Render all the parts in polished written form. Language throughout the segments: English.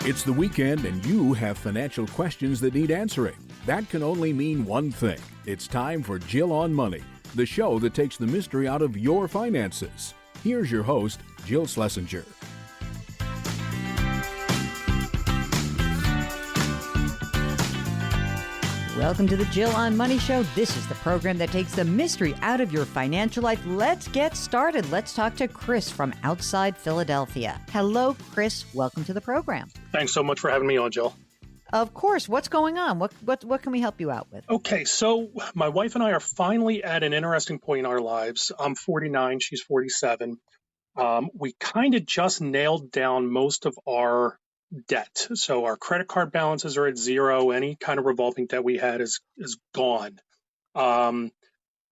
It's the weekend and you have financial questions that need answering. That can only mean one thing. It's time for Jill on Money, the show that takes the mystery out of your finances. Here's your host, Jill Schlesinger. Welcome to the Jill on Money Show. This is the program that takes the mystery out of your financial life. Let's get started. Let's talk to Chris from outside Philadelphia. Hello, Chris. Welcome to the program. Thanks so much for having me on, Jill. Of course. What's going on? What can we help you out with? Okay, so my wife and I are finally at an interesting point in our lives. I'm 49, she's 47. We kind of just nailed down most of our debt. So our credit card balances are at zero. Any kind of revolving debt we had is gone,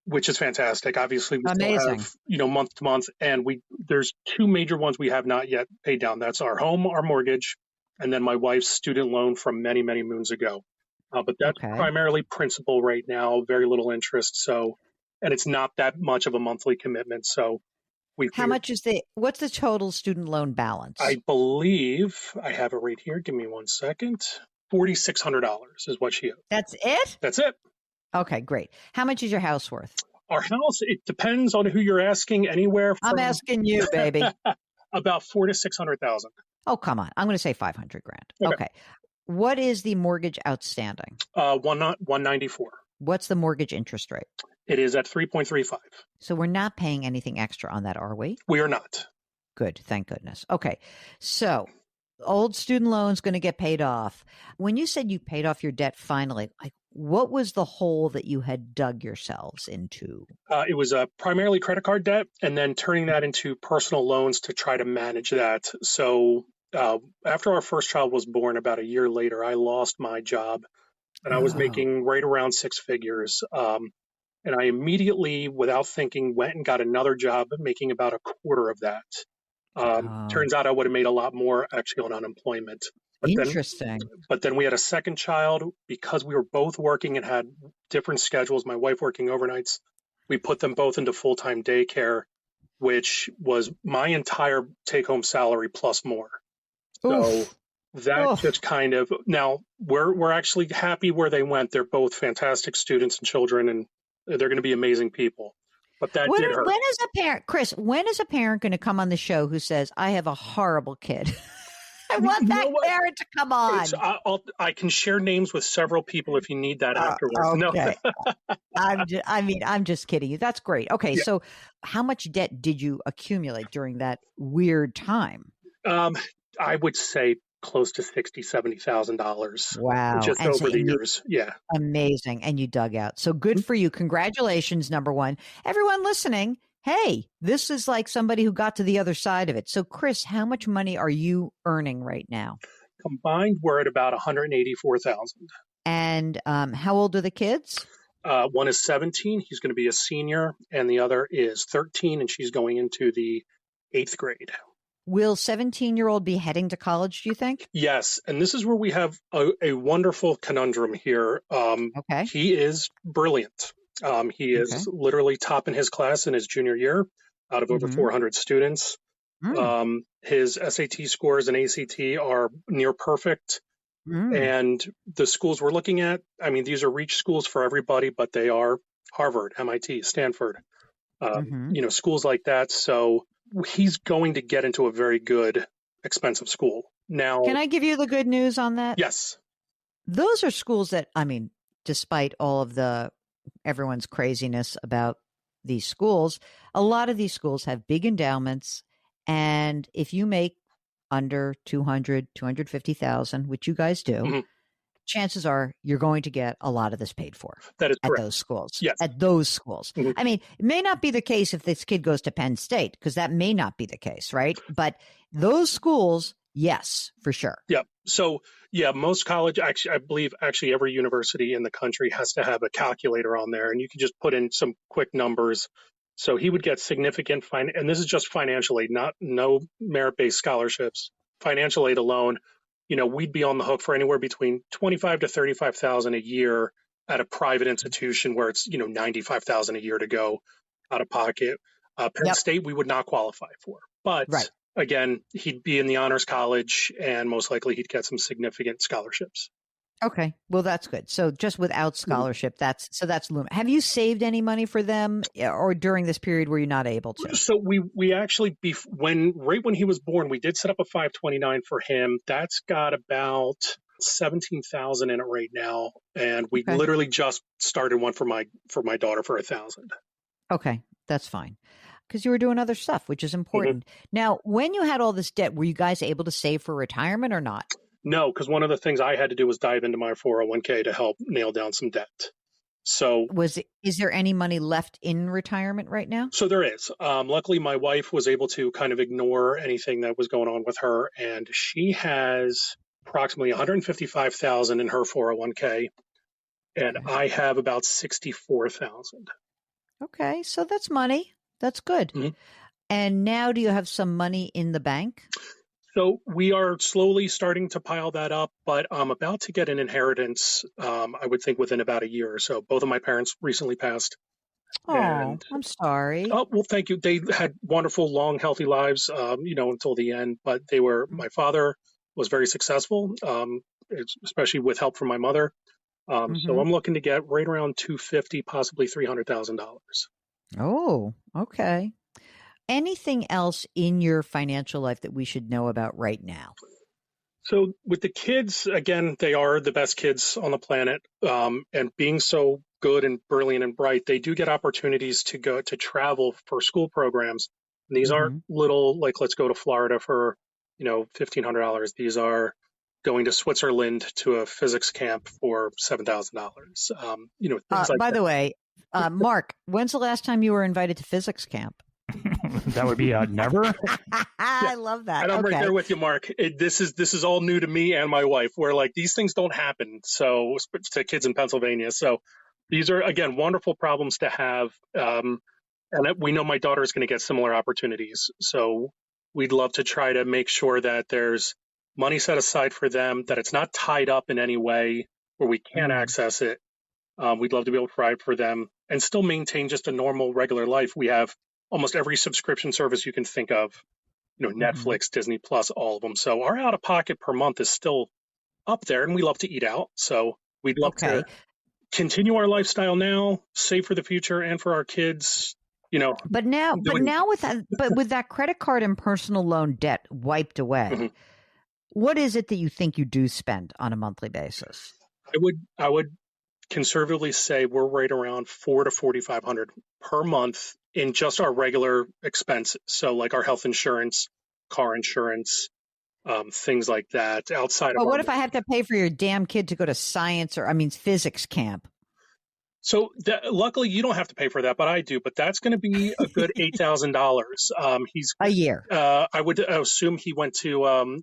which is fantastic. Obviously, we still have, month to month, and there's two major ones we have not yet paid down. That's our home, our mortgage, and then my wife's student loan from many, many moons ago. But that's primarily principal right now, very little interest. So, and it's not that much of a monthly commitment. So what's the total student loan balance? I believe I have it right here. Give me 1 second. $4,600 is what she owes. That's it? That's it. Okay, great. How much is your house worth? Our house, it depends on who you're asking, anywhere from... I'm asking you, baby. About $400,000 to $600,000. Oh, come on. I'm going to say $500,000. Okay. What is the mortgage outstanding? 194. What's the mortgage interest rate? It is at 3.35. So we're not paying anything extra on that, are we? We are not. Good. Thank goodness. Okay. So old student loans going to get paid off. When you said you paid off your debt finally, what was the hole that you had dug yourselves into? It was primarily credit card debt and then turning that into personal loans to try to manage that. So after our first child was born, about a year later, I lost my job and I was making right around six figures. And I immediately, without thinking, went and got another job making about a quarter of that. Turns out I would have made a lot more actually on unemployment. Interesting. But then we had a second child because we were both working and had different schedules, my wife working overnights. We put them both into full-time daycare, which was my entire take-home salary plus more. So that just kind of, now we're actually happy where they went. They're both fantastic students and children, and they're going to be amazing people. But that did hurt. When is a parent, Chris, when is a parent going to come on the show who says, I have a horrible kid? I want that parent to come on. I can share names with several people if you need that afterwards. Okay. No. I'm just kidding you. That's great. Okay. Yeah. So how much debt did you accumulate during that weird time? I would say close to $60,000, $70,000. Wow. Just and over so the years. Yeah. Amazing. And you dug out. So good for you. Congratulations, number one. Everyone listening, hey, this is like somebody who got to the other side of it. So Chris, how much money are you earning right now? Combined, we're at about $184,000. And how old are the kids? One is 17. He's going to be a senior. And the other is 13. And she's going into the 8th grade. Will 17-year-old be heading to college, do you think? Yes. And this is where we have a wonderful conundrum here. He is brilliant. He is literally top in his class in his junior year out of over 400 students. His SAT scores and ACT are near perfect. And the schools we're looking at, I mean, these are reach schools for everybody, but they are Harvard, MIT, Stanford, schools like that. So he's going to get into a very good, expensive school. Now, can I give you the good news on that? Yes. Those are schools that, I mean, despite all of everyone's craziness about these schools, a lot of these schools have big endowments. And if you make under 250,000, which you guys do, chances are you're going to get a lot of this paid for. That is correct. At those schools. Yes. At those schools. I mean, it may not be the case if this kid goes to Penn State, because that may not be the case, right? But those schools, yes, for sure. Yeah. So, most college, actually, I believe every university in the country has to have a calculator on there, and you can just put in some quick numbers. So he would get significant and this is just financial aid, no merit-based scholarships, financial aid alone. We'd be on the hook for anywhere between $25,000 to $35,000 a year at a private institution where it's, $95,000 a year to go out of pocket. Penn State, we would not qualify for. But again, he'd be in the honors college and most likely he'd get some significant scholarships. Okay. Well, that's good. So just without scholarship, that's Have you saved any money for them or during this period were you not able to? So we actually, right when he was born, we did set up a 529 for him. That's got about 17,000 in it right now. And we Okay. literally just started one for my daughter for 1,000. Okay. That's fine. Because you were doing other stuff, which is important. Now, when you had all this debt, were you guys able to save for retirement or not? No, because one of the things I had to do was dive into my 401k to help nail down some debt. So is there any money left in retirement right now? So there is. Luckily, my wife was able to kind of ignore anything that was going on with her, and she has approximately 155,000 in her 401k, and Okay. I have about 64,000. Okay, so that's money. That's good. Mhm. And now do you have some money in the bank? So we are slowly starting to pile that up, but I'm about to get an inheritance. I would think within about a year or so. Both of my parents recently passed, Oh, and I'm sorry. oh, well, thank you. They had wonderful, long, healthy lives, until the end. But my father was very successful, especially with help from my mother. So Mm-hmm. I'm looking to get right around 250, possibly $300,000. Oh, okay. Anything else in your financial life that we should know about right now? So with the kids, again, they are the best kids on the planet, and being so good and brilliant and bright, they do get opportunities to go to travel for school programs. And these aren't Mm-hmm. little like let's go to Florida for $1,500. These are going to Switzerland to a physics camp for $7,000. Things like By that. the way, Mark, when's the last time you were invited to physics camp? That would be never. I love that. And I'm Okay. right there with you, Mark. This is all new to me and my wife. Where like these things don't happen. So to kids in Pennsylvania. So these are again wonderful problems to have. And we know my daughter is going to get similar opportunities. So we'd love to try to make sure that there's money set aside for them, that it's not tied up in any way where we can't access it. We'd love to be able to provide for them and still maintain just a normal, regular life. We have almost every subscription service you can think of, Mm-hmm. Netflix, Disney Plus, all of them. So our out of pocket per month is still up there, and we love to eat out. So we'd love to continue our lifestyle now, save for the future and for our kids. But with that credit card and personal loan debt wiped away, what is it that you think you do spend on a monthly basis? I would conservatively say we're right around $400 to $4,500 per month in just our regular expenses. So like our health insurance, car insurance, things like that outside of. But what if I have to pay for your damn kid to go to physics camp? So luckily you don't have to pay for that, but I do. But that's going to be a good $8,000. He's a year. I would assume he went to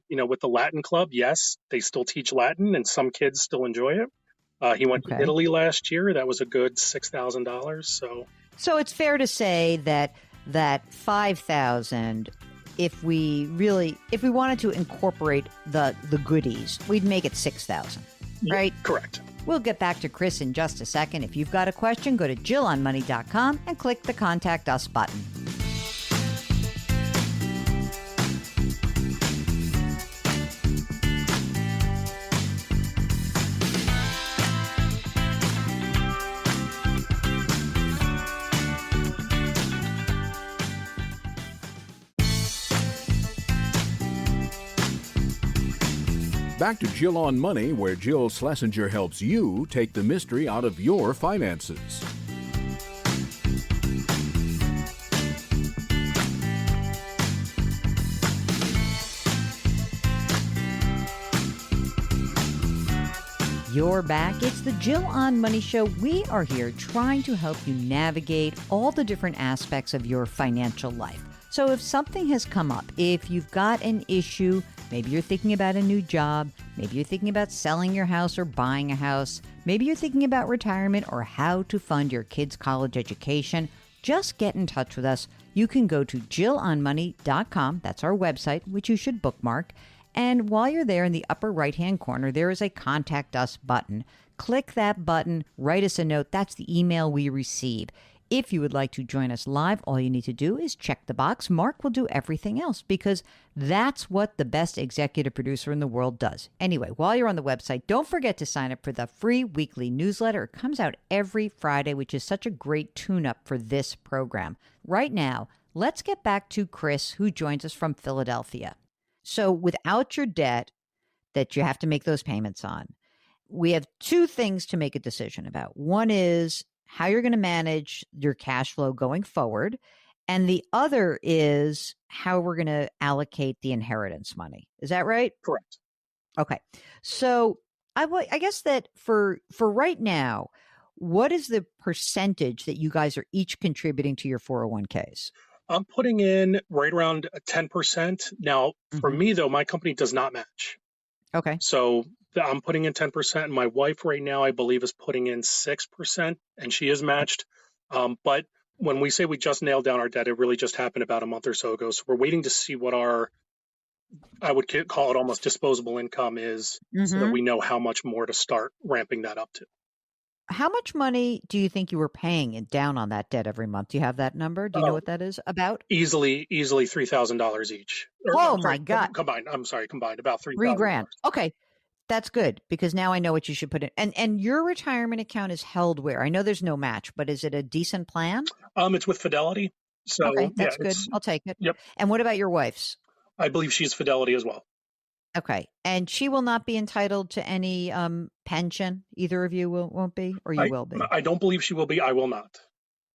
with the Latin club. Yes, they still teach Latin, and some kids still enjoy it. He went to Italy last year. That was a good $6,000. So it's fair to say that $5,000, if we wanted to incorporate the goodies, we'd make it $6,000, right? Correct. We'll get back to Chris in just a second. If you've got a question, go to JillOnMoney.com and click the Contact Us button. Back to Jill on Money, where Jill Schlesinger helps you take the mystery out of your finances. You're back. It's the Jill on Money Show. We are here trying to help you navigate all the different aspects of your financial life. So if something has come up, if you've got an issue, maybe you're thinking about a new job, maybe you're thinking about selling your house or buying a house, maybe you're thinking about retirement or how to fund your kids' college education, just get in touch with us. You can go to JillOnMoney.com. That's our website, which you should bookmark. And while you're there in the upper right-hand corner, there is a Contact Us button. Click that button, write us a note. That's the email we receive. If you would like to join us live, all you need to do is check the box. Mark will do everything else because that's what the best executive producer in the world does. Anyway, while you're on the website, don't forget to sign up for the free weekly newsletter. It comes out every Friday, which is such a great tune-up for this program. Right now, let's get back to Chris, who joins us from Philadelphia. So without your debt that you have to make those payments on, we have two things to make a decision about. One is how you're going to manage your cash flow going forward. And the other is how we're going to allocate the inheritance money. Is that right? Correct. Okay. So I guess that for right now, what is the percentage that you guys are each contributing to your 401ks? I'm putting in right around 10%. Now, for me, though, my company does not match. Okay. So I'm putting in 10%. And my wife right now, I believe, is putting in 6%, and she is matched. But when we say we just nailed down our debt, it really just happened about a month or so ago. So we're waiting to see what I would call it almost disposable income is, so that we know how much more to start ramping that up to. How much money do you think you were paying it down on that debt every month? Do you have that number? Do you know what that is about? Easily $3,000 each. My God. Combined about $3,000. $3,000. Okay. That's good because now I know what you should put in. And your retirement account is held where? I know there's no match, but is it a decent plan? It's with Fidelity. So okay, that's good. I'll take it. Yep. And what about your wife's? I believe she's Fidelity as well. Okay. And she will not be entitled to any pension? Either of you won't be, or you will be? I don't believe she will be. I will not.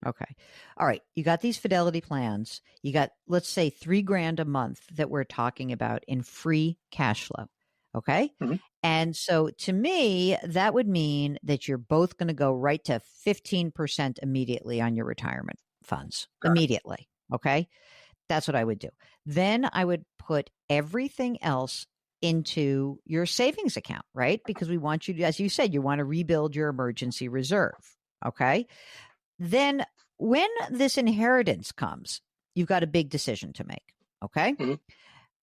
Okay. All right. You got these Fidelity plans. You got, let's say, $3,000 a month that we're talking about in free cash flow. Okay. Mm-hmm. And so to me, that would mean that you're both going to go right to 15% immediately on your retirement funds. Immediately. Okay. That's what I would do. Then I would put everything else into your savings account, right? Because we want you to, as you said, you want to rebuild your emergency reserve. Okay. Then when this inheritance comes, you've got a big decision to make. Okay. Mm-hmm.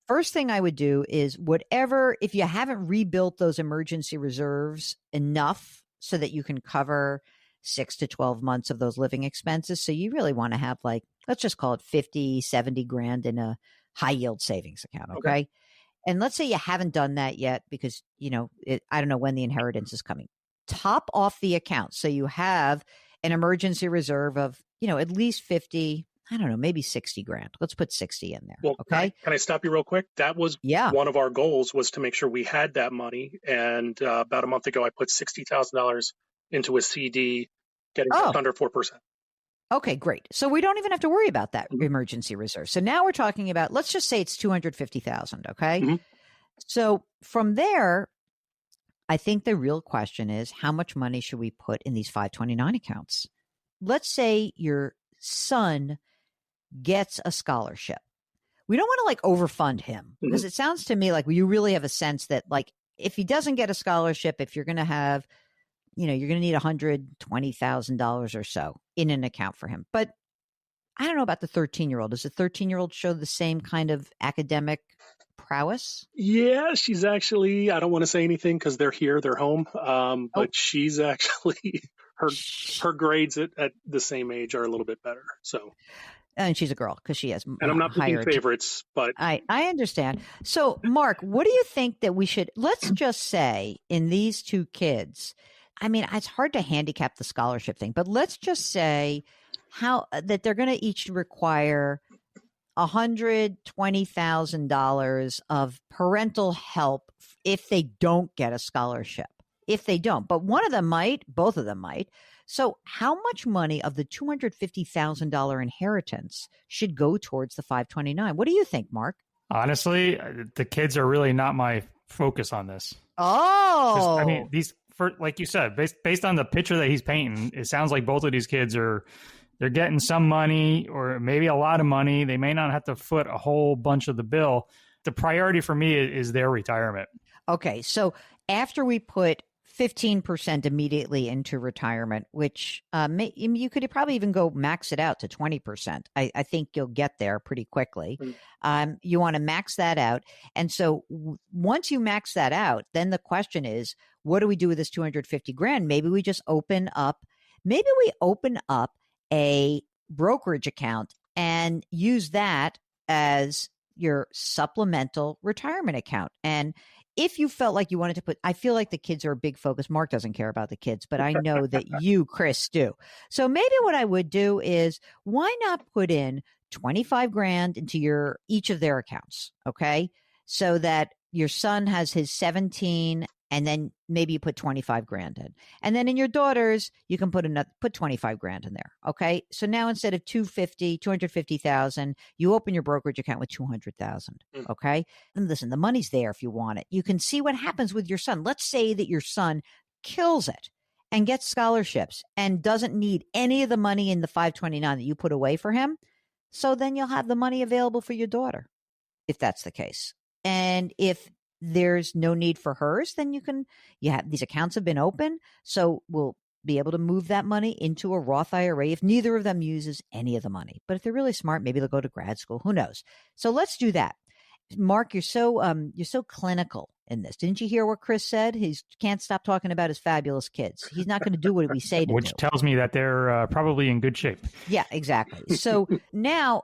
First thing I would do is whatever, if you haven't rebuilt those emergency reserves enough so that you can cover 6 to 12 months of those living expenses. So you really want to have like, let's just call it 50, 70 grand in a high yield savings account. Okay. And let's say you haven't done that yet because, I don't know when the inheritance is coming. Top off the account. So you have an emergency reserve of, at least 50, I don't know, maybe 60 grand. Let's put 60 in there. Well, okay. Can I stop you real quick? That was one of our goals, was to make sure we had that money. And about a month ago, I put $60,000 into a CD, getting just under 4%. Okay, great. So we don't even have to worry about that emergency reserve. So now we're talking about, let's just say it's 250,000. Okay. Mm-hmm. So from there, I think the real question is, how much money should we put in these 529 accounts? Let's say your son gets a scholarship. We don't want to overfund him because it sounds to me like you really have a sense that if he doesn't get a scholarship, if you're going to have, you're going to need $120,000 or so in an account for him. But I don't know about the 13-year-old. Does the 13-year-old show the same kind of academic prowess? Yeah, she's actually, I don't want to say anything because they're home. But she's actually, her grades at the same age are a little bit better. So. And she's a girl because she has and I'm not picking favorites, but I understand. So, Mark, what do you think that we should, let's just say in these two kids, I mean, it's hard to handicap the scholarship thing, but let's just say that they're going to each require $120,000 of parental help if they don't get a scholarship. If they don't, but one of them might, both of them might. So how much money of the $250,000 inheritance should go towards the 529? What do you think, Mark? Honestly, the kids are really not my focus on this. Oh, like you said, based on the picture that he's painting, it sounds like both of these kids they're getting some money or maybe a lot of money. They may not have to foot a whole bunch of the bill. The priority for me is their retirement. Okay. So after we put 15% immediately into retirement, which you could probably even go max it out to 20%. I think you'll get there pretty quickly. You want to max that out. And so once you max that out, then the question is, what do we do with this 250 grand? Maybe we just open up a brokerage account and use that as your supplemental retirement account. And if you felt like you wanted to put, I feel like the kids are a big focus. Mark doesn't care about the kids, but I know that you, Chris, do. So maybe what I would do is, why not put in 25 grand into each of their accounts? Okay. So that your son has his 17, and then maybe you put 25 grand in. And then in your daughter's, you can put 25 grand in there. Okay. So now instead of 250,000, you open your brokerage account with 200,000. Okay. And listen, the money's there if you want it. You can see what happens with your son. Let's say that your son kills it and gets scholarships and doesn't need any of the money in the 529 that you put away for him. So then you'll have the money available for your daughter, if that's the case. And if there's no need for hers, then these accounts have been open. So we'll be able to move that money into a Roth IRA if neither of them uses any of the money. But if they're really smart, maybe they'll go to grad school. Who knows? So let's do that. Mark, you're so clinical in this. Didn't you hear what Chris said? He can't stop talking about his fabulous kids. He's not going to do what we say to do. Which tells me that they're probably in good shape. Yeah, exactly. So now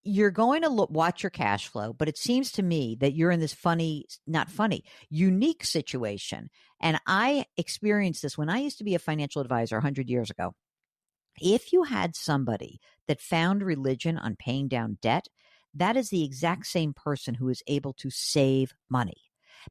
you're going to watch your cash flow, but it seems to me that you're in this unique situation. And I experienced this when I used to be a financial advisor 100 years ago. If you had somebody that found religion on paying down debt, that is the exact same person who is able to save money,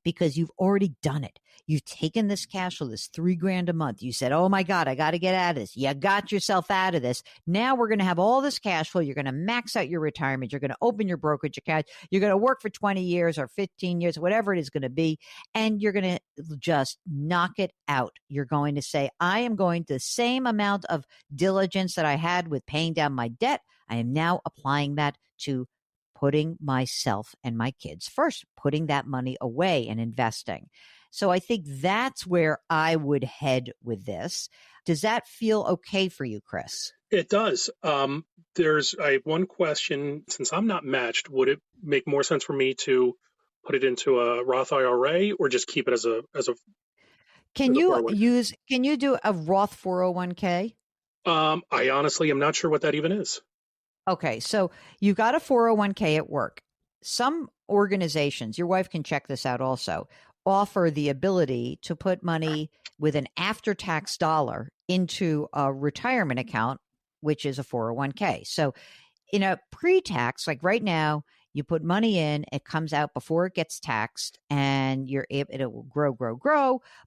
because you've already done it. You've taken this cash flow, this $3,000 a month. You said, oh my God, I got to get out of this. You got yourself out of this. Now we're going to have all this cash flow. You're going to max out your retirement. You're going to open your brokerage account. You're going to work for 20 years or 15 years, whatever it is going to be. And you're going to just knock it out. You're going to say, I am going to the same amount of diligence that I had with paying down my debt. I am now applying that to putting myself and my kids first, putting that money away and investing. So I think that's where I would head with this. Does that feel okay for you, Chris? It does. I have one question. Since I'm not matched, would it make more sense for me to put it into a Roth IRA or just keep it as a Can you do a Roth 401k? I honestly am not sure what that even is. Okay, so you got a 401k at work. Some organizations, your wife can check this out also, offer the ability to put money with an after-tax dollar into a retirement account, which is a 401k. So in a pre-tax, like right now, you put money in, it comes out before it gets taxed, and it will grow,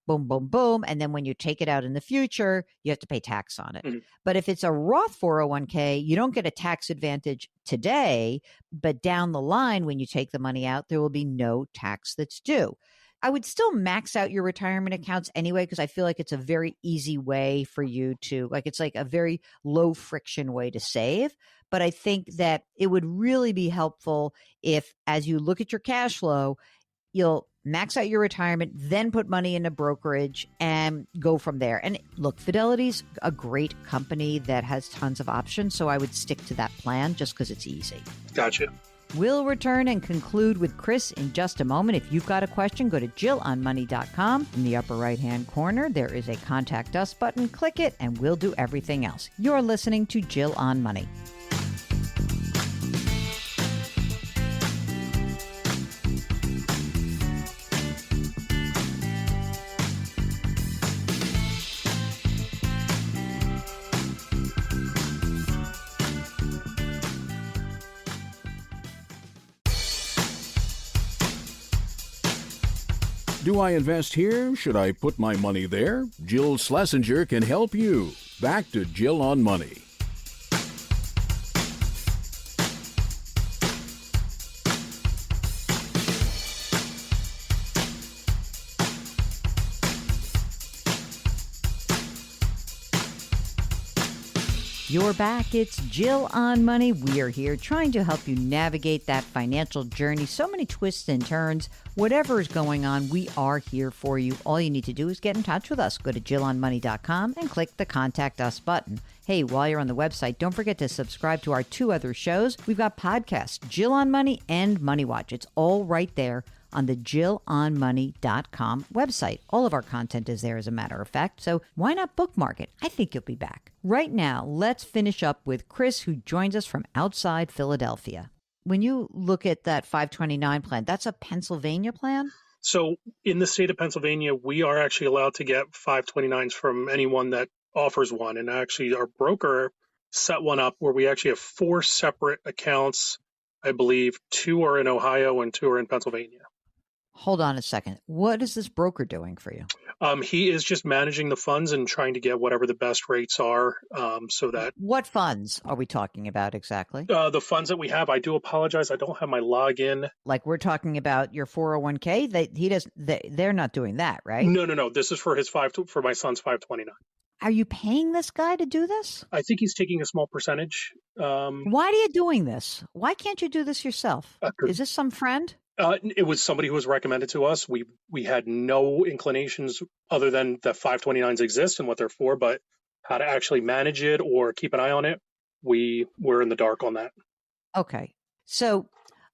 boom, boom, boom. And then when you take it out in the future, you have to pay tax on it. Mm-hmm. But if it's a Roth 401k, you don't get a tax advantage today, but down the line, when you take the money out, there will be no tax that's due. I would still max out your retirement accounts anyway, because I feel like it's a very easy way for you to, it's like a very low friction way to save. But I think that it would really be helpful if, as you look at your cash flow, you'll max out your retirement, then put money in a brokerage and go from there. And look, Fidelity's a great company that has tons of options. So I would stick to that plan just because it's easy. Gotcha. We'll return and conclude with Chris in just a moment. If you've got a question, go to JillOnMoney.com. In the upper right-hand corner, there is a Contact Us button. Click it, and we'll do everything else. You're listening to Jill on Money. Do I invest here? Should I put my money there? Jill Schlesinger can help you. Back to Jill on Money. You're back. It's Jill on Money. We are here trying to help you navigate that financial journey. So many twists and turns. Whatever is going on, we are here for you. All you need to do is get in touch with us. Go to JillOnMoney.com and click the Contact Us button. Hey, while you're on the website, don't forget to subscribe to our 2 other shows. We've got podcasts, Jill on Money and Money Watch. It's all right there on the JillOnMoney.com website. All of our content is there, as a matter of fact. So why not bookmark it? I think you'll be back. Right now, let's finish up with Chris, who joins us from outside Philadelphia. When you look at that 529 plan, that's a Pennsylvania plan? So in the state of Pennsylvania, we are actually allowed to get 529s from anyone that offers one. And actually, our broker set one up where we actually have 4 separate accounts. I believe 2 are in Ohio and 2 are in Pennsylvania. Hold on a second. What is this broker doing for you? He is just managing the funds and trying to get whatever the best rates are, so that. What funds are we talking about exactly? The funds that we have, I do apologize, I don't have my login. Like, we're talking about your 401k? They're not doing that, right? No. This is for for my son's 529. Are you paying this guy to do this? I think he's taking a small percentage. Why are you doing this? Why can't you do this yourself? Is this some friend? It was somebody who was recommended to us. We had no inclinations other than the 529s exist and what they're for, but how to actually manage it or keep an eye on it, we were in the dark on that. Okay. So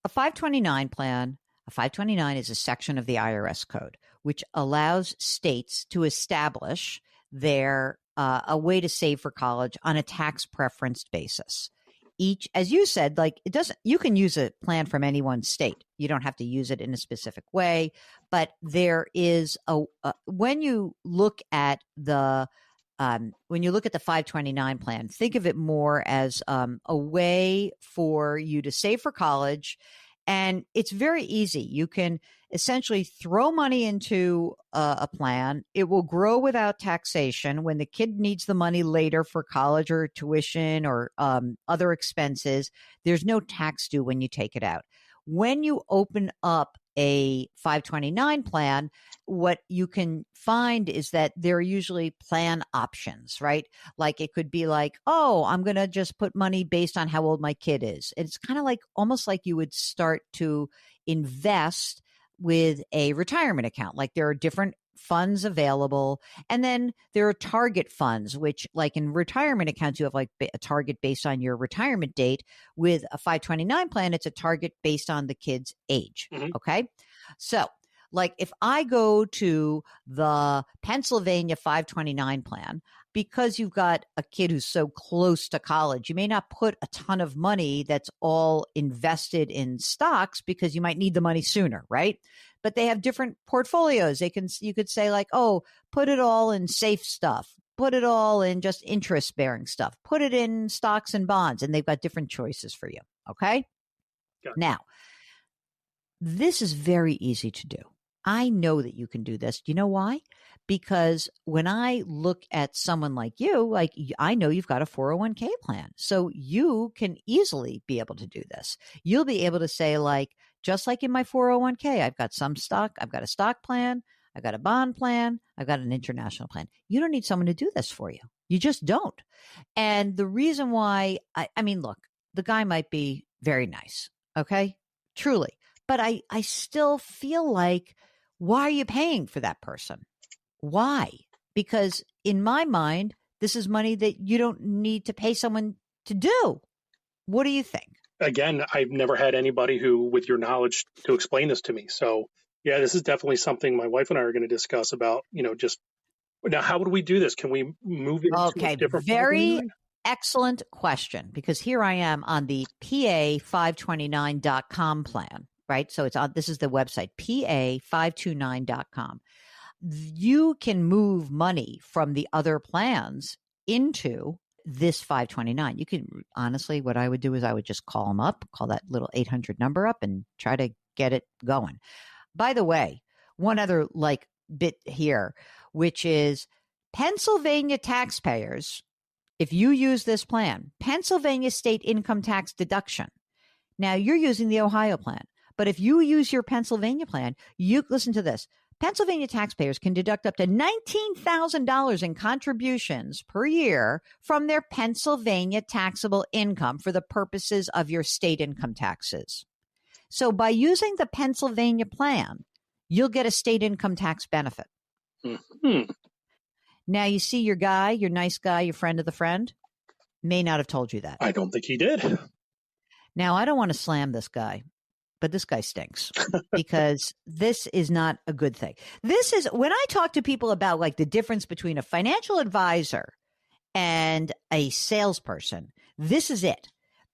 a 529 plan, a 529 is a section of the IRS code, which allows states to establish their a way to save for college on a tax preferenced basis. Each, as you said, like, it doesn't, you can use a plan from any one state. You don't have to use it in a specific way, but there is when you look at the 529 plan, think of it more as a way for you to save for college. And it's very easy. You can essentially throw money into a plan. It will grow without taxation. When the kid needs the money later for college or tuition or other expenses, there's no tax due when you take it out. When you open up a 529 plan, what you can find is that there are usually plan options, right? Like, it could be like, oh, I'm going to just put money based on how old my kid is. It's kind of like, almost like you would start to invest with a retirement account. Like, there are different funds available. And then there are target funds, which, like in retirement accounts, you have like a target based on your retirement date. With a 529 plan, it's a target based on the kid's age. Mm-hmm. Okay. So, like, if I go to the Pennsylvania 529 plan, because you've got a kid who's so close to college, you may not put a ton of money that's all invested in stocks because you might need the money sooner, right? But they have different portfolios. You could say like, oh, put it all in safe stuff, put it all in just interest bearing stuff, put it in stocks and bonds, and they've got different choices for you. Okay. Got it. Now, this is very easy to do. I know that you can do this. Do you know why? Because when I look at someone like you, like, I know you've got a 401k plan. So you can easily be able to do this. You'll be able to say, like, just like in my 401k, I've got some stock, I've got a stock plan, I've got a bond plan, I've got an international plan. You don't need someone to do this for you. You just don't. And the reason why, I mean, look, the guy might be very nice. Okay. Truly. But I still feel like, why are you paying for that person? Why? Because in my mind, this is money that you don't need to pay someone to do. What do you think? Again, I've never had anybody who, with your knowledge, to explain this to me. So, yeah, this is definitely something my wife and I are going to discuss about, just now, how would we do this? Can we move it to a different very excellent question, because here I am on the PA529.com plan. Right. So this is the website, PA529.com. You can move money from the other plans into this 529. You can, honestly, what I would do is I would just call them up, call that little 800 number up, and try to get it going. By the way, one other bit here, which is Pennsylvania taxpayers, if you use this plan, Pennsylvania state income tax deduction. Now, you're using the Ohio plan. But if you use your Pennsylvania plan, listen to this. Pennsylvania taxpayers can deduct up to $19,000 in contributions per year from their Pennsylvania taxable income for the purposes of your state income taxes. So by using the Pennsylvania plan, you'll get a state income tax benefit. Mm-hmm. Now, you see your guy, your nice guy, your friend of the friend? may not have told you that. I don't think he did. Now, I don't want to slam this guy, but this guy stinks because this is not a good thing. This is when I talk to people about like the difference between a financial advisor and a salesperson. This is it.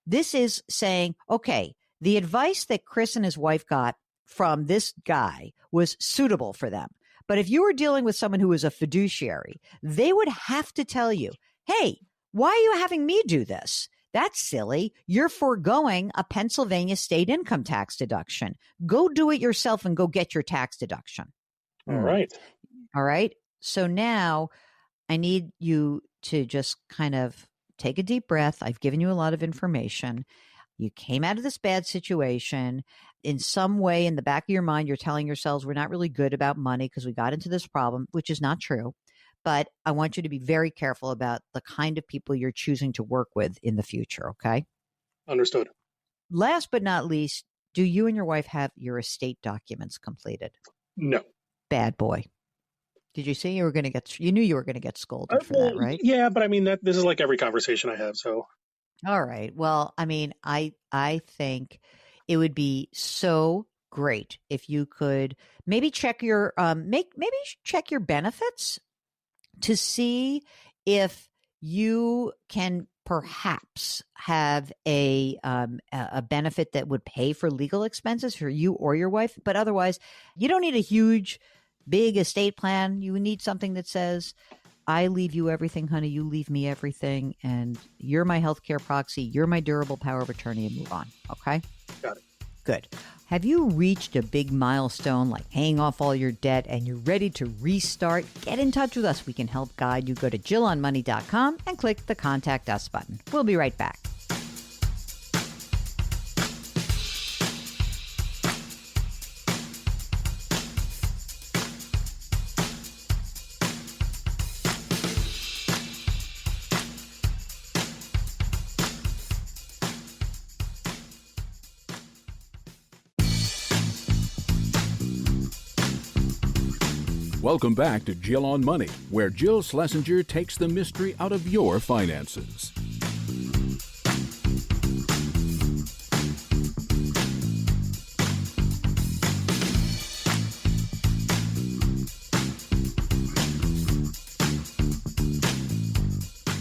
This is saying, okay, the advice that Chris and his wife got from this guy was suitable for them. But if you were dealing with someone who was a fiduciary, they would have to tell you, hey, why are you having me do this? That's silly. You're foregoing a Pennsylvania state income tax deduction. Go do it yourself and go get your tax deduction. All right. All right. So now I need you to just kind of take a deep breath. I've given you a lot of information. You came out of this bad situation. In some way, in the back of your mind, you're telling yourselves, we're not really good about money because we got into this problem, which is not true. But I want you to be very careful about the kind of people you're choosing to work with in the future, okay? Understood. Last but not least, do you and your wife have your estate documents completed? No. Bad boy. Did you say you knew you were going to get scolded for that, right? Yeah, but I mean, this is like every conversation I have, so. All right. Well, I mean, I think it would be so great if you could maybe check your check your benefits to see if you can perhaps have a benefit that would pay for legal expenses for you or your wife. But otherwise, you don't need a huge, big estate plan. You need something that says, I leave you everything, honey. You leave me everything. And you're my healthcare proxy. You're my durable power of attorney, and move on. Okay? Got it. Good. Have you reached a big milestone like paying off all your debt and you're ready to restart? Get in touch with us. We can help guide you. Go to JillOnMoney.com and click the Contact Us button. We'll be right back. Welcome back to Jill on Money, where Jill Schlesinger takes the mystery out of your finances.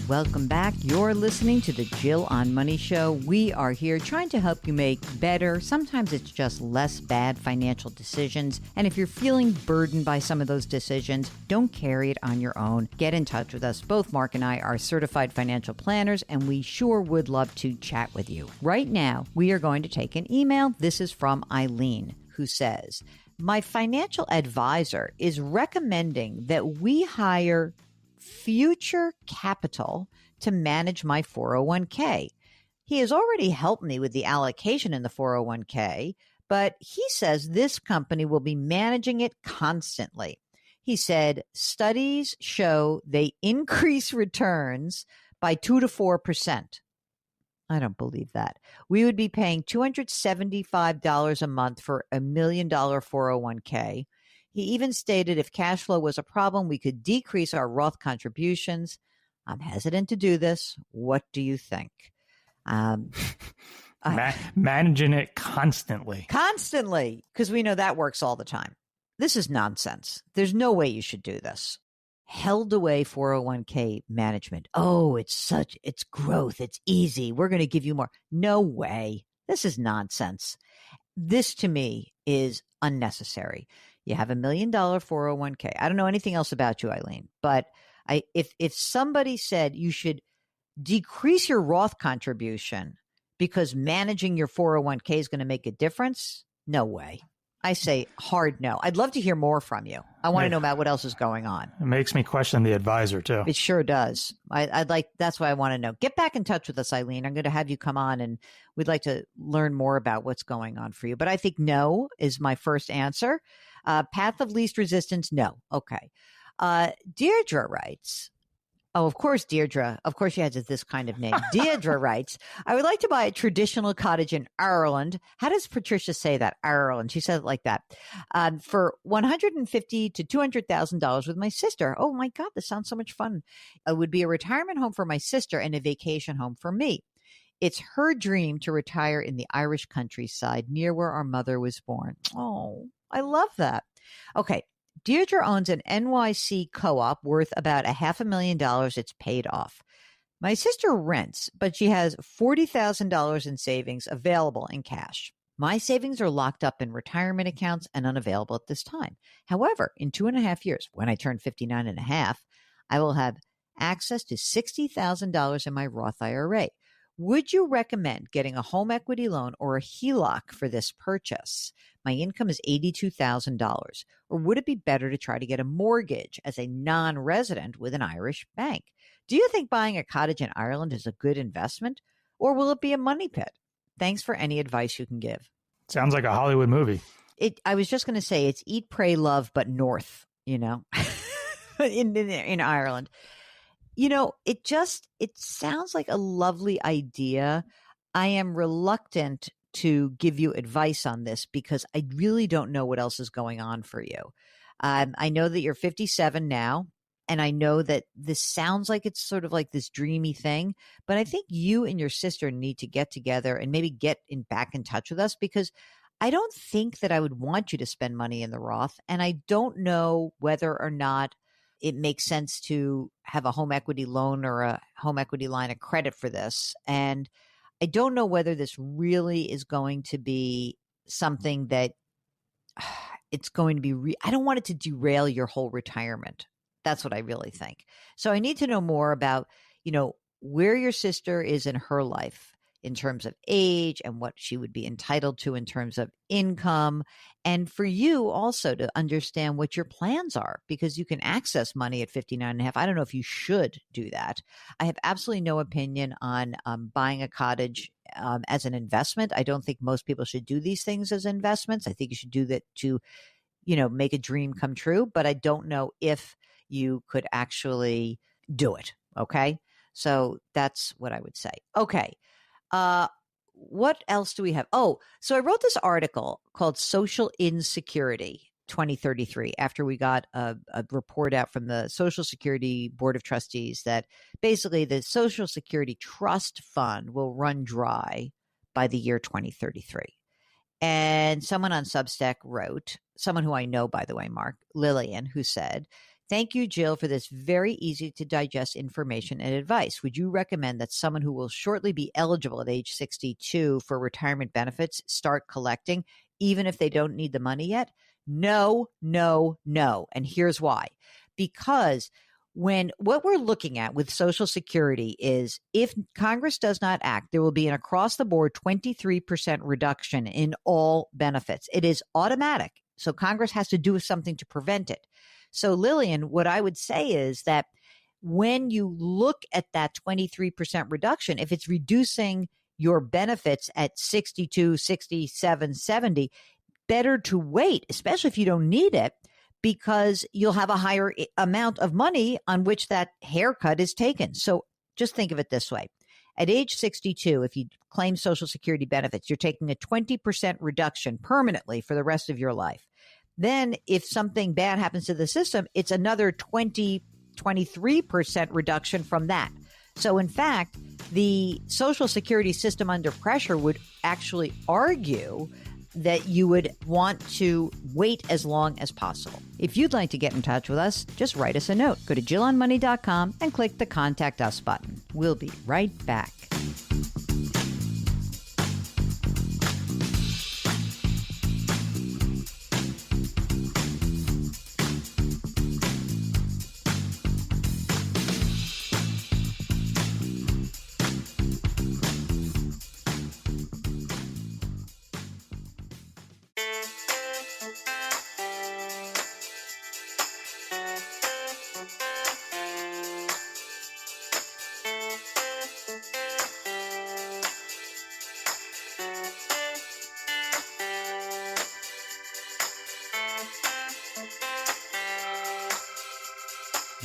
Welcome back. You're listening to the Jill on Money Show. We are here trying to help you make better, sometimes it's just less bad financial decisions. And if you're feeling burdened by some of those decisions, don't carry it on your own. Get in touch with us. Both Mark and I are certified financial planners, and we sure would love to chat with you. Right now, we are going to take an email. This is from Eileen, who says, my financial advisor is recommending that we hire Future Capital to manage my 401k. He has already helped me with the allocation in the 401k, but he says this company will be managing it constantly. He said studies show they increase returns by 2 to 4%. I don't believe that. We would be paying $275 a month for $1 million 401k. He even stated if cash flow was a problem, we could decrease our Roth contributions. I'm hesitant to do this. What do you think? Managing it constantly. Constantly, because we know that works all the time. This is nonsense. There's no way you should do this. Held away 401k management. Oh, it's growth. It's easy. We're going to give you more. No way. This is nonsense. This to me is unnecessary. You have $1 million 401k. I don't know anything else about you, Eileen, but if somebody said you should decrease your Roth contribution because managing your 401k is going to make a difference, no way. I say hard no. I'd love to hear more from you. I want to know about what else is going on. It makes me question the advisor too. It sure does. That's why I want to know. Get back in touch with us, Eileen. I'm going to have you come on and we'd like to learn more about what's going on for you. But I think no is my first answer. Path of least resistance, no. Okay. Deirdre writes, Oh, of course, Deirdre. Of course, she has this kind of name. Deirdre writes, I would like to buy a traditional cottage in Ireland. How does Patricia say that? Ireland. She said it like that. For $150,000 to $200,000 with my sister. Oh my God, this sounds so much fun. It would be a retirement home for my sister and a vacation home for me. It's her dream to retire in the Irish countryside near where our mother was born. Oh, I love that. Okay. Deirdre owns an NYC co-op worth about $500,000. It's paid off. My sister rents, but she has $40,000 in savings available in cash. My savings are locked up in retirement accounts and unavailable at this time. However, in 2.5 years, when I turn 59 and a half, I will have access to $60,000 in my Roth IRA. Would you recommend getting a home equity loan or a HELOC for this purchase? My income is $82,000. Or would it be better to try to get a mortgage as a non-resident with an Irish bank? Do you think buying a cottage in Ireland is a good investment, or will it be a money pit? Thanks for any advice you can give. Sounds like a Hollywood movie. I was just going to say it's Eat, Pray, Love, but north, in Ireland. It sounds like a lovely idea. I am reluctant to give you advice on this because I really don't know what else is going on for you. I know that you're 57 now, and I know that this sounds like it's sort of like this dreamy thing, but I think you and your sister need to get together and maybe back in touch with us, because I don't think that I would want you to spend money in the Roth, and I don't know whether or not it makes sense to have a home equity loan or a home equity line of credit for this. And I don't know whether this really is going to be something that it's going to be, I don't want it to derail your whole retirement. That's what I really think. So I need to know more about, where your sister is in her life in terms of age and what she would be entitled to in terms of income. And for you also to understand what your plans are, because you can access money at 59 and a half. I don't know if you should do that. I have absolutely no opinion on buying a cottage as an investment. I don't think most people should do these things as investments. I think you should do that to, make a dream come true. But I don't know if you could actually do it. Okay. So that's what I would say. Okay. What else do we have? Oh, so I wrote this article called Social Insecurity 2033 after we got a report out from the Social Security Board of Trustees that basically the Social Security Trust Fund will run dry by the year 2033. And someone on Substack wrote, someone who I know, by the way, Mark, Lillian, who said, thank you, Jill, for this very easy to digest information and advice. Would you recommend that someone who will shortly be eligible at age 62 for retirement benefits start collecting, even if they don't need the money yet? No, no, no. And here's why. Because what we're looking at with Social Security is if Congress does not act, there will be an across the board 23% reduction in all benefits. It is automatic. So Congress has to do something to prevent it. So Lillian, what I would say is that when you look at that 23% reduction, if it's reducing your benefits at 62, 67, 70, better to wait, especially if you don't need it, because you'll have a higher amount of money on which that haircut is taken. So just think of it this way. At age 62, if you claim Social Security benefits, you're taking a 20% reduction permanently for the rest of your life. Then if something bad happens to the system, it's another 23% reduction from that. So in fact, the Social Security system under pressure would actually argue that you would want to wait as long as possible. If you'd like to get in touch with us, just write us a note. Go to JillOnMoney.com and click the Contact Us button. We'll be right back.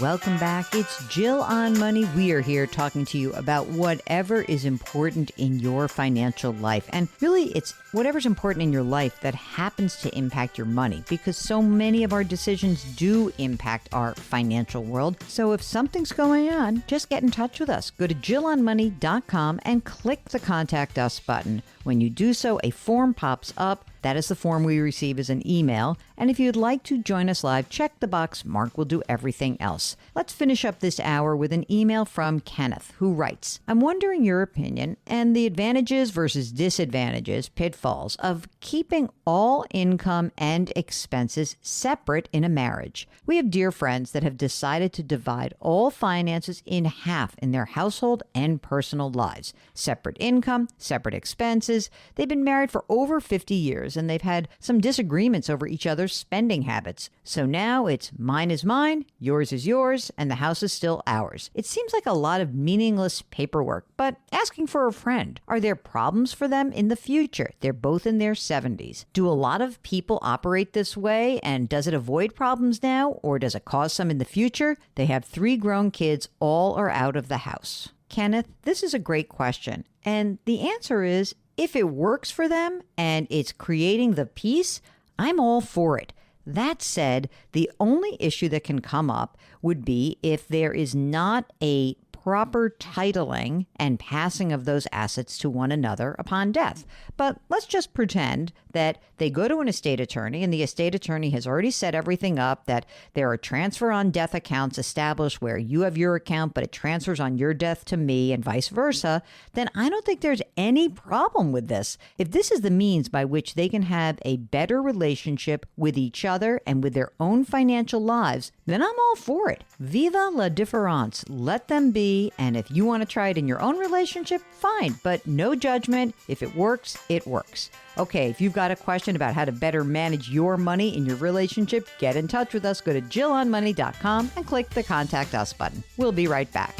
Welcome back. It's Jill on Money. We are here talking to you about whatever is important in your financial life. And really, it's whatever's important in your life that happens to impact your money, because so many of our decisions do impact our financial world. So if something's going on, just get in touch with us. Go to JillOnMoney.com and click the Contact Us button. When you do so, a form pops up. That is the form we receive as an email. And if you'd like to join us live, check the box. Mark will do everything else. Let's finish up this hour with an email from Kenneth, who writes, I'm wondering your opinion and the advantages versus disadvantages, pitfalls, of keeping all income and expenses separate in a marriage. We have dear friends that have decided to divide all finances in half in their household and personal lives. Separate income, separate expenses. They've been married for over 50 years. And they've had some disagreements over each other's spending habits. So now it's mine is mine, yours is yours, and the house is still ours. It seems like a lot of meaningless paperwork, but asking for a friend. Are there problems for them in the future? They're both in their 70s. Do a lot of people operate this way, and does it avoid problems now, or does it cause some in the future? They have 3 grown kids, all are out of the house. Kenneth, this is a great question. And the answer is, if it works for them and it's creating the peace, I'm all for it. That said, the only issue that can come up would be if there is not a proper titling and passing of those assets to one another upon death. But let's just pretend that they go to an estate attorney and the estate attorney has already set everything up, that there are transfer on death accounts established where you have your account, but it transfers on your death to me and vice versa. Then I don't think there's any problem with this. If this is the means by which they can have a better relationship with each other and with their own financial lives, then I'm all for it. Viva la différence. Let them be. And if you want to try it in your own relationship, fine. But no judgment. If it works, it works. Okay, if you've got a question about how to better manage your money in your relationship, get in touch with us. Go to JillOnMoney.com and click the Contact Us button. We'll be right back.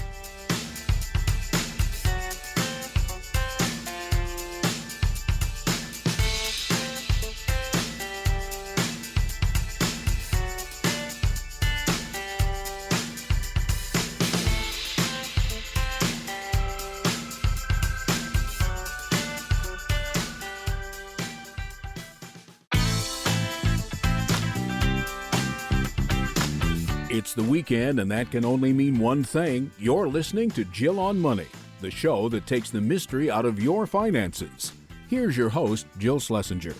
It's the weekend, and that can only mean one thing. You're listening to Jill on Money, the show that takes the mystery out of your finances. Here's your host, Jill Schlesinger.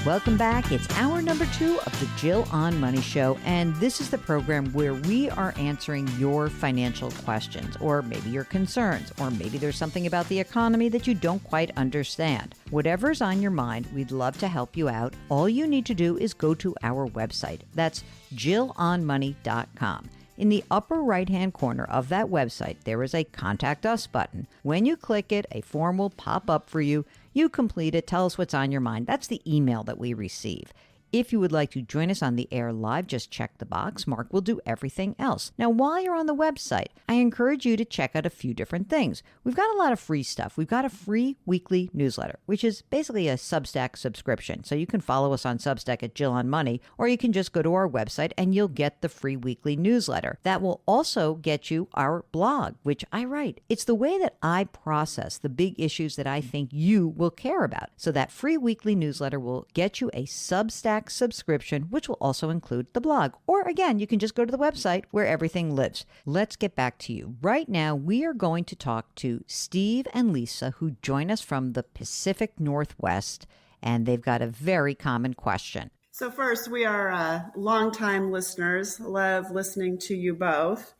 Welcome back. It's hour number 2 of the Jill on Money Show, and this is the program where we are answering your financial questions, or maybe your concerns, or maybe there's something about the economy that you don't quite understand. Whatever's on your mind, we'd love to help you out. All you need to do is go to our website. That's JillOnMoney.com. In the upper right-hand corner of that website, there is a Contact Us button. When you click it, a form will pop up for you. You complete it, tell us what's on your mind. That's the email that we receive. If you would like to join us on the air live, just check the box. Mark will do everything else. Now, while you're on the website, I encourage you to check out a few different things. We've got a lot of free stuff. We've got a free weekly newsletter, which is basically a Substack subscription. So you can follow us on Substack at Jill on Money, or you can just go to our website and you'll get the free weekly newsletter. That will also get you our blog, which I write. It's the way that I process the big issues that I think you will care about. So that free weekly newsletter will get you a Substack subscription, which will also include the blog. Or again, you can just go to the website where everything lives. Let's get back to you. Right now, we are going to talk to Steve and Lisa, who join us from the Pacific Northwest, and they've got a very common question. So first, we are longtime listeners, love listening to you both.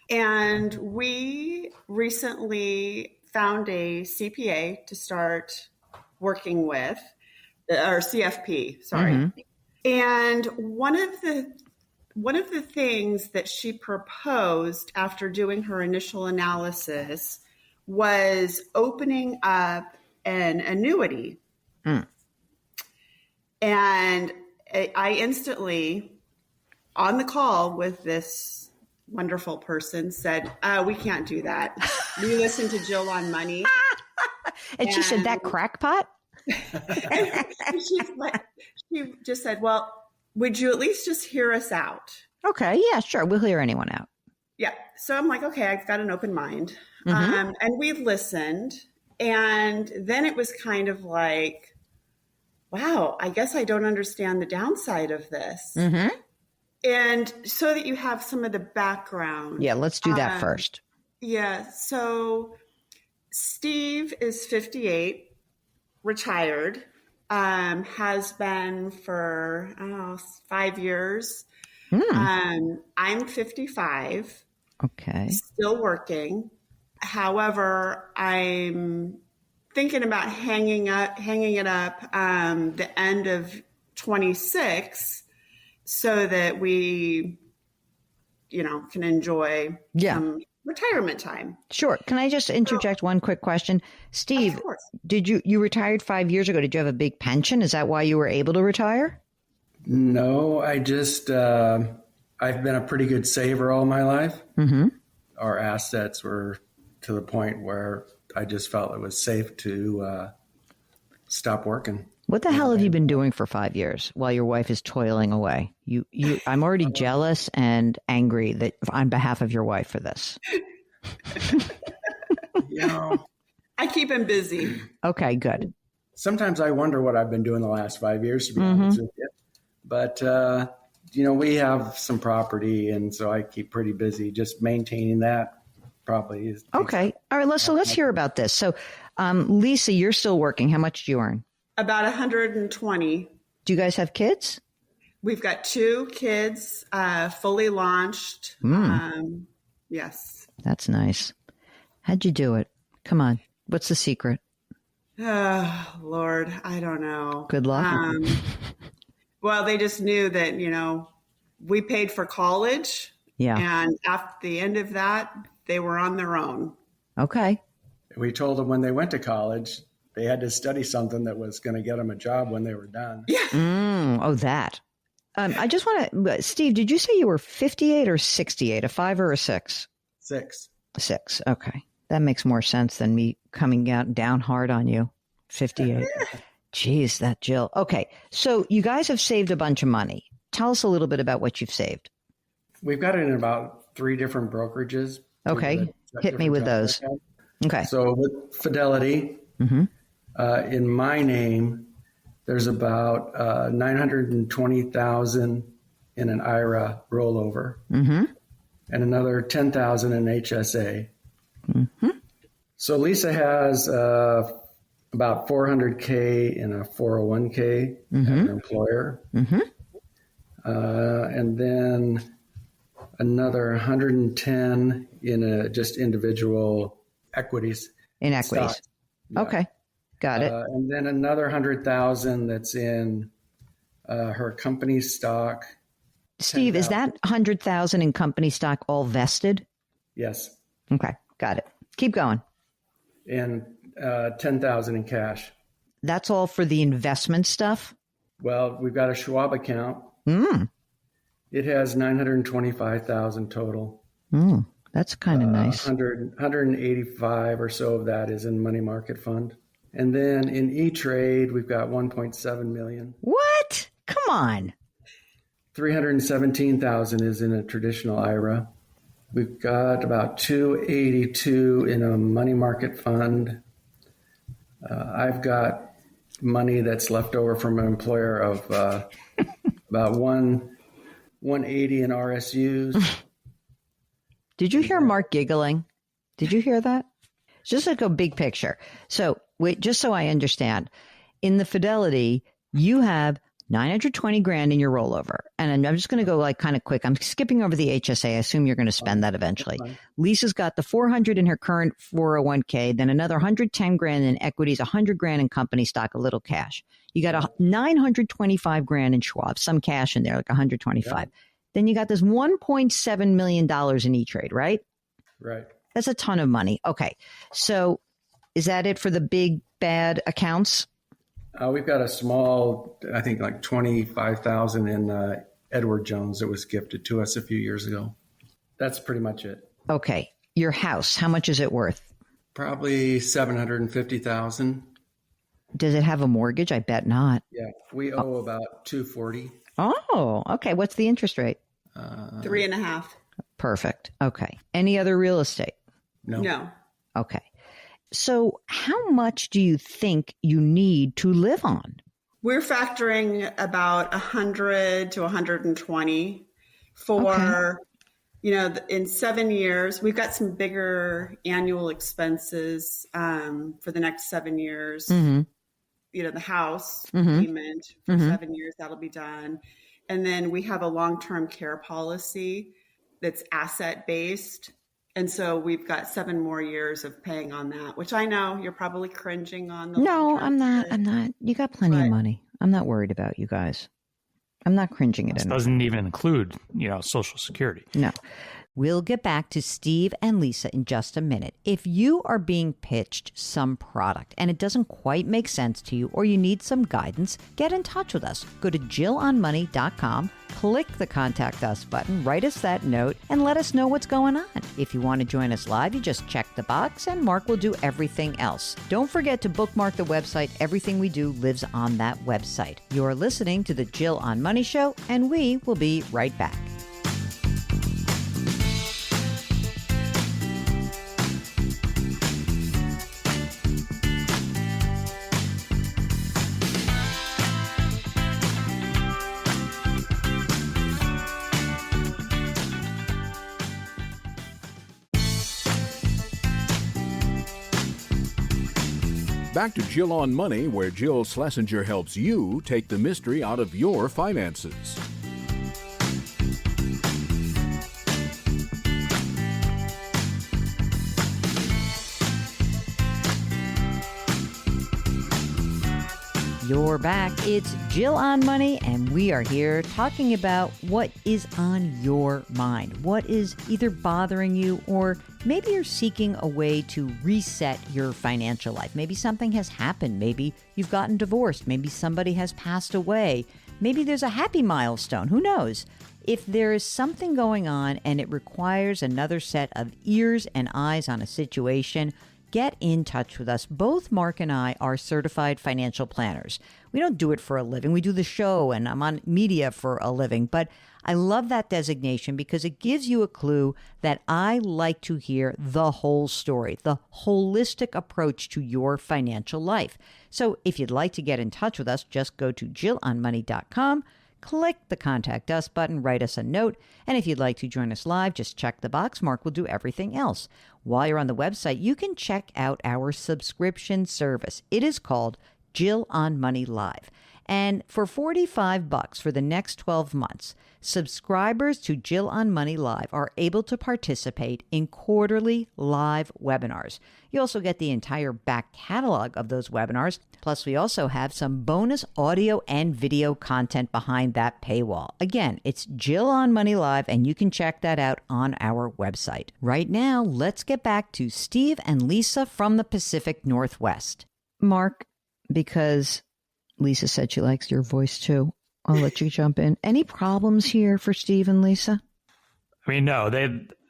And we recently found a CPA to start working with, or CFP, sorry. Mm-hmm. And one of the things that she proposed after doing her initial analysis was opening up an annuity. Mm. And I instantly, on the call with this wonderful person, said, we can't do that. We listen to Jill on Money. And she said, that crackpot? And she just said, well, would you at least just hear us out? Okay, yeah, sure. We'll hear anyone out. Yeah. So I'm like, okay, I've got an open mind. And we listened. And then it was kind of like, wow, I guess I don't understand the downside of this. And so that you have some of the background. Yeah, let's do that first. Yeah. So Steve is 58, retired, has been for, 5 years. I'm 55. Okay. Still working. However, I'm thinking about hanging it up the end of 26 so that we, can enjoy some retirement time. Sure. Can I just interject one quick question? Steve, did you retired 5 years ago? Did you have a big pension? Is that why you were able to retire? No, I just, I've been a pretty good saver all my life. Our assets were to the point where I just felt it was safe to stop working. What the hell have you been doing for 5 years while your wife is toiling away? I'm already jealous and angry that on behalf of your wife for this. I keep him busy. Okay, good. Sometimes I wonder what I've been doing the last 5 years, to be honest with you. But, we have some property, and so I keep pretty busy. Just maintaining that probably is. Okay. All right. Let's hear about this. So, Lisa, you're still working. How much do you earn? About 120. Do you guys have kids? We've got 2 kids, fully launched. Yes. That's nice. How'd you do it? Come on. What's the secret? Oh, Lord, I don't know. Good luck. Well, they just knew that, we paid for college. Yeah. And after the end of that, they were on their own. Okay. We told them when they went to college, they had to study something that was going to get them a job when they were done. Yeah. Oh, that. I just want to, Steve, did you say you were 58 or 68, a 5 or a 6? 6. 6. Okay. That makes more sense than me coming down hard on you. 58. Jeez, that Jill. Okay. So you guys have saved a bunch of money. Tell us a little bit about what you've saved. We've got it in about 3 different brokerages. Okay. Hit me with those. Okay. So with Fidelity, in my name, there's about $920,000 in an IRA rollover, and another $10,000 in HSA. So Lisa has about $400K in a 401K at her employer, and then another 110 in a just individual equities. In equities. Stock. Yeah. Okay. Got it. And then another 100,000 that's in her company stock. Steve, 10, is that 100,000 in company stock all vested? Yes. Okay. Got it. Keep going. And 10,000 in cash. That's all for the investment stuff? Well, we've got a Schwab account. It has 925,000 total. That's kind of nice. 185 or so of that is in money market fund. And then in E-Trade, we've got 1.7 million. What? Come on. 317,000 is in a traditional IRA. We've got about 282 in a money market fund. I've got money that's left over from an employer of about 180 in RSUs. Did you hear Mark giggling? Did you hear that? Just like a big picture. So wait, just so I understand, in the Fidelity, you have 920 grand in your rollover. And I'm just going to go like kind of quick. I'm skipping over the HSA. I assume you're going to spend that eventually. Lisa's got the 400 in her current 401k, then another 110 grand in equities, 100 grand in company stock, a little cash. You got a 925 grand in Schwab, some cash in there, like 125. Yeah. Then you got this $1.7 million in E-Trade, right? Right. That's a ton of money. Okay. So is that it for the big bad accounts? We've got a small, I think like 25,000 in Edward Jones that was gifted to us a few years ago. That's pretty much it. Okay. Your house, how much is it worth? Probably 750,000. Does it have a mortgage? I bet not. Yeah, we owe about 240. Oh, okay. What's the interest rate? 3.5. Perfect. Okay. Any other real estate? No. Okay. So how much do you think you need to live on? We're factoring about 100 to 120 for, in 7 years. We've got some bigger annual expenses for the next 7 years. Mm-hmm. The house Mm-hmm. payment for 7 years, that'll be done. And then we have a long-term care policy that's asset-based. And so we've got 7 more years of paying on that, which I know you're probably cringing on. No, I'm not. I'm not. You got plenty of money. I'm not worried about you guys. I'm not cringing at it. This doesn't even include, Social Security. No. We'll get back to Steve and Lisa in just a minute. If you are being pitched some product and it doesn't quite make sense to you or you need some guidance, get in touch with us. Go to JillOnMoney.com, click the Contact Us button, write us that note, and let us know what's going on. If you want to join us live, you just check the box and Mark will do everything else. Don't forget to bookmark the website. Everything we do lives on that website. You're listening to the Jill on Money Show, and we will be right back. Back to Jill on Money, where Jill Schlesinger helps you take the mystery out of your finances. You're back. It's Jill on Money, and we are here talking about what is on your mind. What is either bothering you, or maybe you're seeking a way to reset your financial life. Maybe something has happened. Maybe you've gotten divorced. Maybe somebody has passed away. Maybe there's a happy milestone. Who knows? If there is something going on and it requires another set of ears and eyes on a situation, get in touch with us. Both Mark and I are certified financial planners. We don't do it for a living. We do the show, and I'm on media for a living. But I love that designation because it gives you a clue that I like to hear the whole story, the holistic approach to your financial life. So if you'd like to get in touch with us, just go to JillOnMoney.com. Click the Contact Us button, write us a note, and if you'd like to join us live, just check the box. Mark will do everything else. While you're on the website, you can check out our subscription service. It is called Jill on Money Live. And for $45 for the next 12 months, subscribers to Jill on Money Live are able to participate in quarterly live webinars. You also get the entire back catalog of those webinars. Plus, we also have some bonus audio and video content behind that paywall. Again, it's Jill on Money Live, and you can check that out on our website. Right now, let's get back to Steve and Lisa from the Pacific Northwest. Mark, because Lisa said she likes your voice too, I'll let you jump in. Any problems here for Steve and Lisa? I mean, no,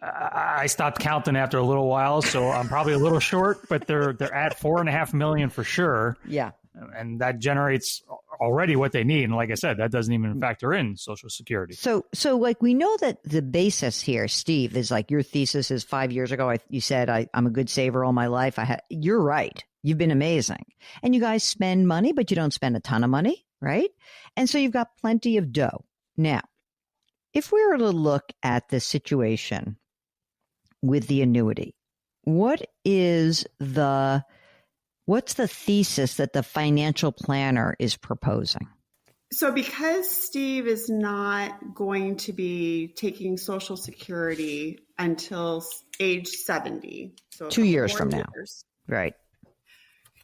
I stopped counting after a little while, so I'm probably a little short, but they're at $4.5 million for sure. Yeah. And that generates already what they need. And like I said, that doesn't even factor in Social Security. So like we know that the basis here, Steve, is like your thesis is 5 years ago. You said I'm a good saver all my life. You're right. You've been amazing. And you guys spend money, but you don't spend a ton of money, right? And so you've got plenty of dough. Now, if we were to look at the situation with the annuity, what's the thesis that the financial planner is proposing? So because Steve is not going to be taking Social Security until age 70, so 2 years from now, right?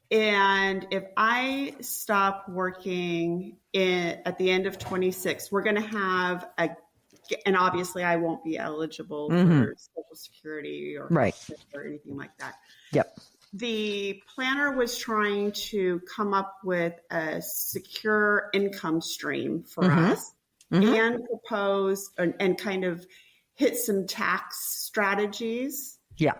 And if I stop working at the end of 26, we're going to have and obviously I won't be eligible for Social Security or anything like that. Yep. The planner was trying to come up with a secure income stream for us and propose and kind of hit some tax strategies. Yeah.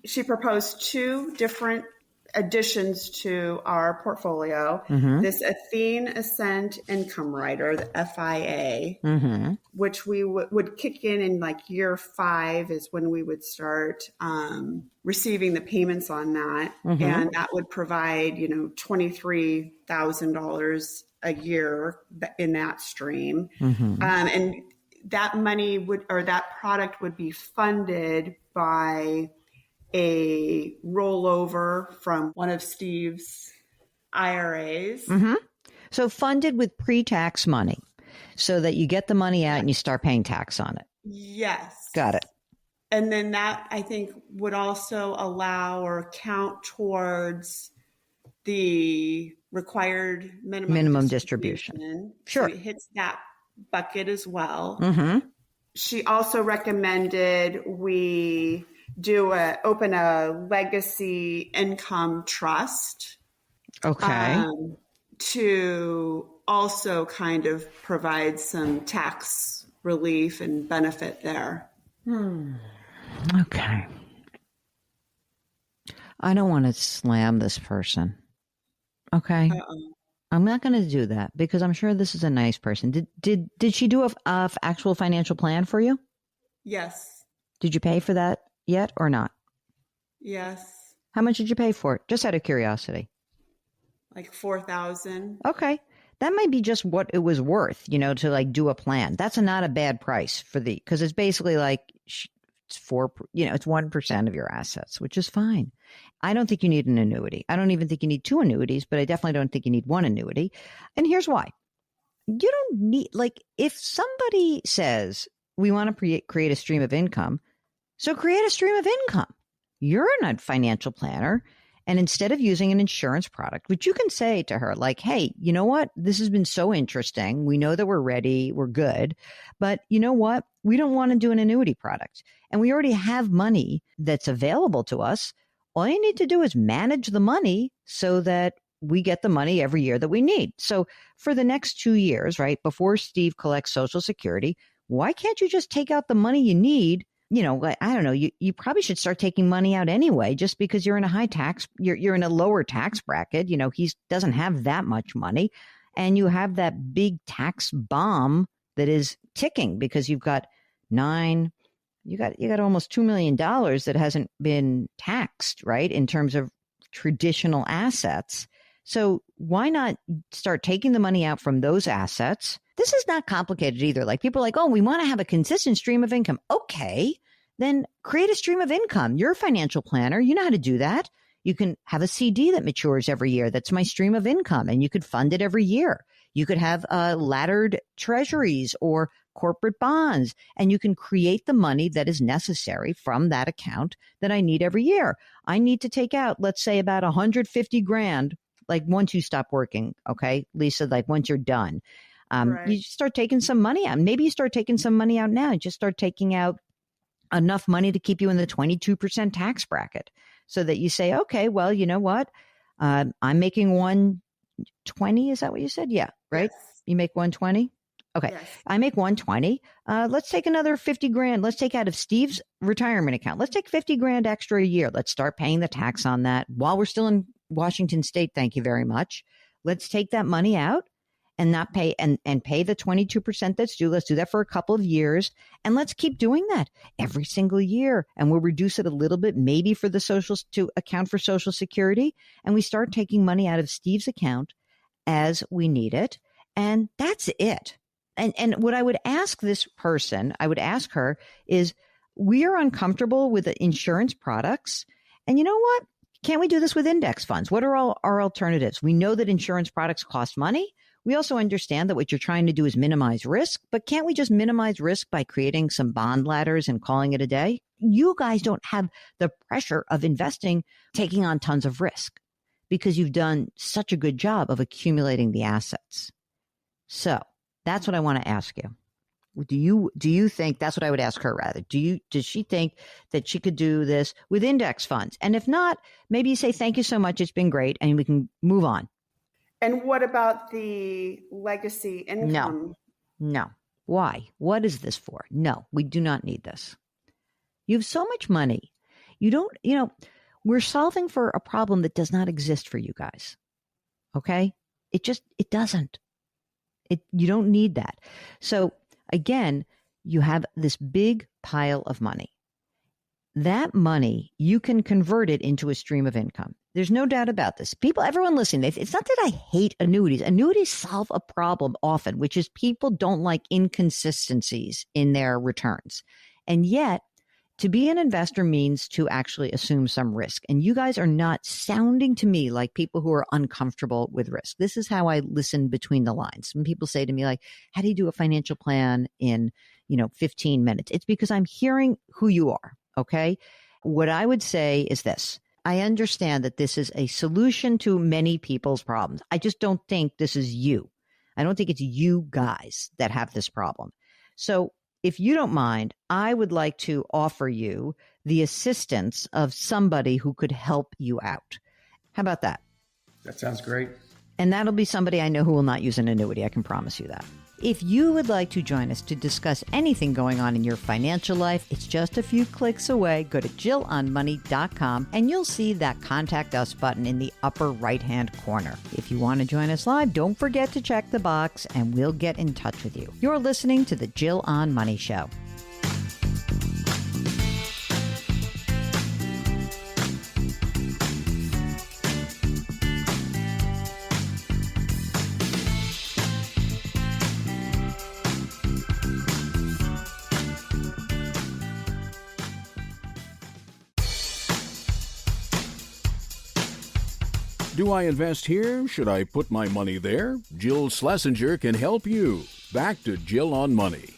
she proposed two different additions to our portfolio. This Athene Ascent Income Rider, the FIA, which we would kick in like year 5 is when we would start receiving the payments on that. And that would provide, $23,000 a year in that stream. And that money that product would be funded by a rollover from one of Steve's IRAs. So funded with pre-tax money so that you get the money out and you start paying tax on it. Yes. Got it. And then that, I think, would also allow or count towards the required minimum distribution. Sure. So it hits that bucket as well. She also recommended we open a legacy income trust. Okay. To also kind of provide some tax relief and benefit there. Okay. I don't want to slam this person. Okay. I'm not going to do that because I'm sure this is a nice person. Did she do a actual financial plan for you? Yes. Did you pay for that yet or not? Yes. How much did you pay for it? Just out of curiosity. Like $4,000. Okay. That might be just what it was worth, to like do a plan. That's not a bad price because it's basically like it's 1% of your assets, which is fine. I don't think you need an annuity. I don't even think you need 2 annuities, but I definitely don't think you need 1 annuity. And here's why. You don't need, if somebody says we want to create a stream of income, so create a stream of income. You're not a financial planner. And instead of using an insurance product, which you can say to her, like, hey, you know what? This has been so interesting. We know that we're ready. We're good. But you know what? We don't want to do an annuity product. And we already have money that's available to us. All you need to do is manage the money so that we get the money every year that we need. So for the next 2 years, right, before Steve collects Social Security, why can't you just take out the money you need? I don't know, you probably should start taking money out anyway, just because you're in a high tax, you're in a lower tax bracket. He doesn't have that much money. And you have that big tax bomb that is ticking because you've got you got almost $2 million that hasn't been taxed, right? In terms of traditional assets. So why not start taking the money out from those assets? This is not complicated either. Like people are like, oh, we want to have a consistent stream of income. Okay, then create a stream of income. You're a financial planner. You know how to do that. You can have a CD that matures every year. That's my stream of income. And you could fund it every year. You could have laddered treasuries or corporate bonds, and you can create the money that is necessary from that account that I need every year. I need to take out, let's say, about 150 grand, like once you stop working. Okay, Lisa, like once you're done. Right. You start taking some money out. Maybe you start taking some money out now. Just start taking out enough money to keep you in the 22% tax bracket so that you say, okay, well, you know what? I'm making 120. Is that what you said? Yeah. Right. Yes. You make 120. Okay. Yes. I make 120. Let's take another 50 grand. Let's take out of Steve's retirement account. Let's take 50 grand extra a year. Let's start paying the tax on that while we're still in Washington State. Thank you very much. Let's take that money out and not pay and pay the 22% that's due. Let's do that for a couple of years. And let's keep doing that every single year. And we'll reduce it a little bit, maybe for the socials to account for Social Security. And we start taking money out of Steve's account as we need it. And that's it. And what I would ask this person, I would ask her is, we are uncomfortable with the insurance products. And you know what? Can't we do this with index funds? What are all our alternatives? We know that insurance products cost money. We also understand that what you're trying to do is minimize risk, but can't we just minimize risk by creating some bond ladders and calling it a day? You guys don't have the pressure of investing, taking on tons of risk because you've done such a good job of accumulating the assets. So that's what I want to ask you. Do you think, that's what I would ask her rather, does she think that she could do this with index funds? And if not, maybe you say, thank you so much. It's been great. And we can move on. And what about the legacy income? No. Why? What is this for? No, we do not need this. You have so much money. You don't, we're solving for a problem that does not exist for you guys. Okay? It doesn't. You don't need that. So again, you have this big pile of money. That money, you can convert it into a stream of income. There's no doubt about this. Everyone listening, it's not that I hate annuities. Annuities solve a problem often, which is people don't like inconsistencies in their returns. And yet, to be an investor means to actually assume some risk. And you guys are not sounding to me like people who are uncomfortable with risk. This is how I listen between the lines. When people say to me, like, how do you do a financial plan in, 15 minutes? It's because I'm hearing who you are. Okay. What I would say is this. I understand that this is a solution to many people's problems. I just don't think this is you. I don't think it's you guys that have this problem. So if you don't mind, I would like to offer you the assistance of somebody who could help you out. How about that? That sounds great. And that'll be somebody I know who will not use an annuity. I can promise you that. If you would like to join us to discuss anything going on in your financial life, it's just a few clicks away. Go to JillOnMoney.com and you'll see that Contact Us button in the upper right-hand corner. If you want to join us live, don't forget to check the box and we'll get in touch with you. You're listening to the Jill on Money Show. Do I invest here? Should I put my money there? Jill Schlesinger can help you. Back to Jill on Money.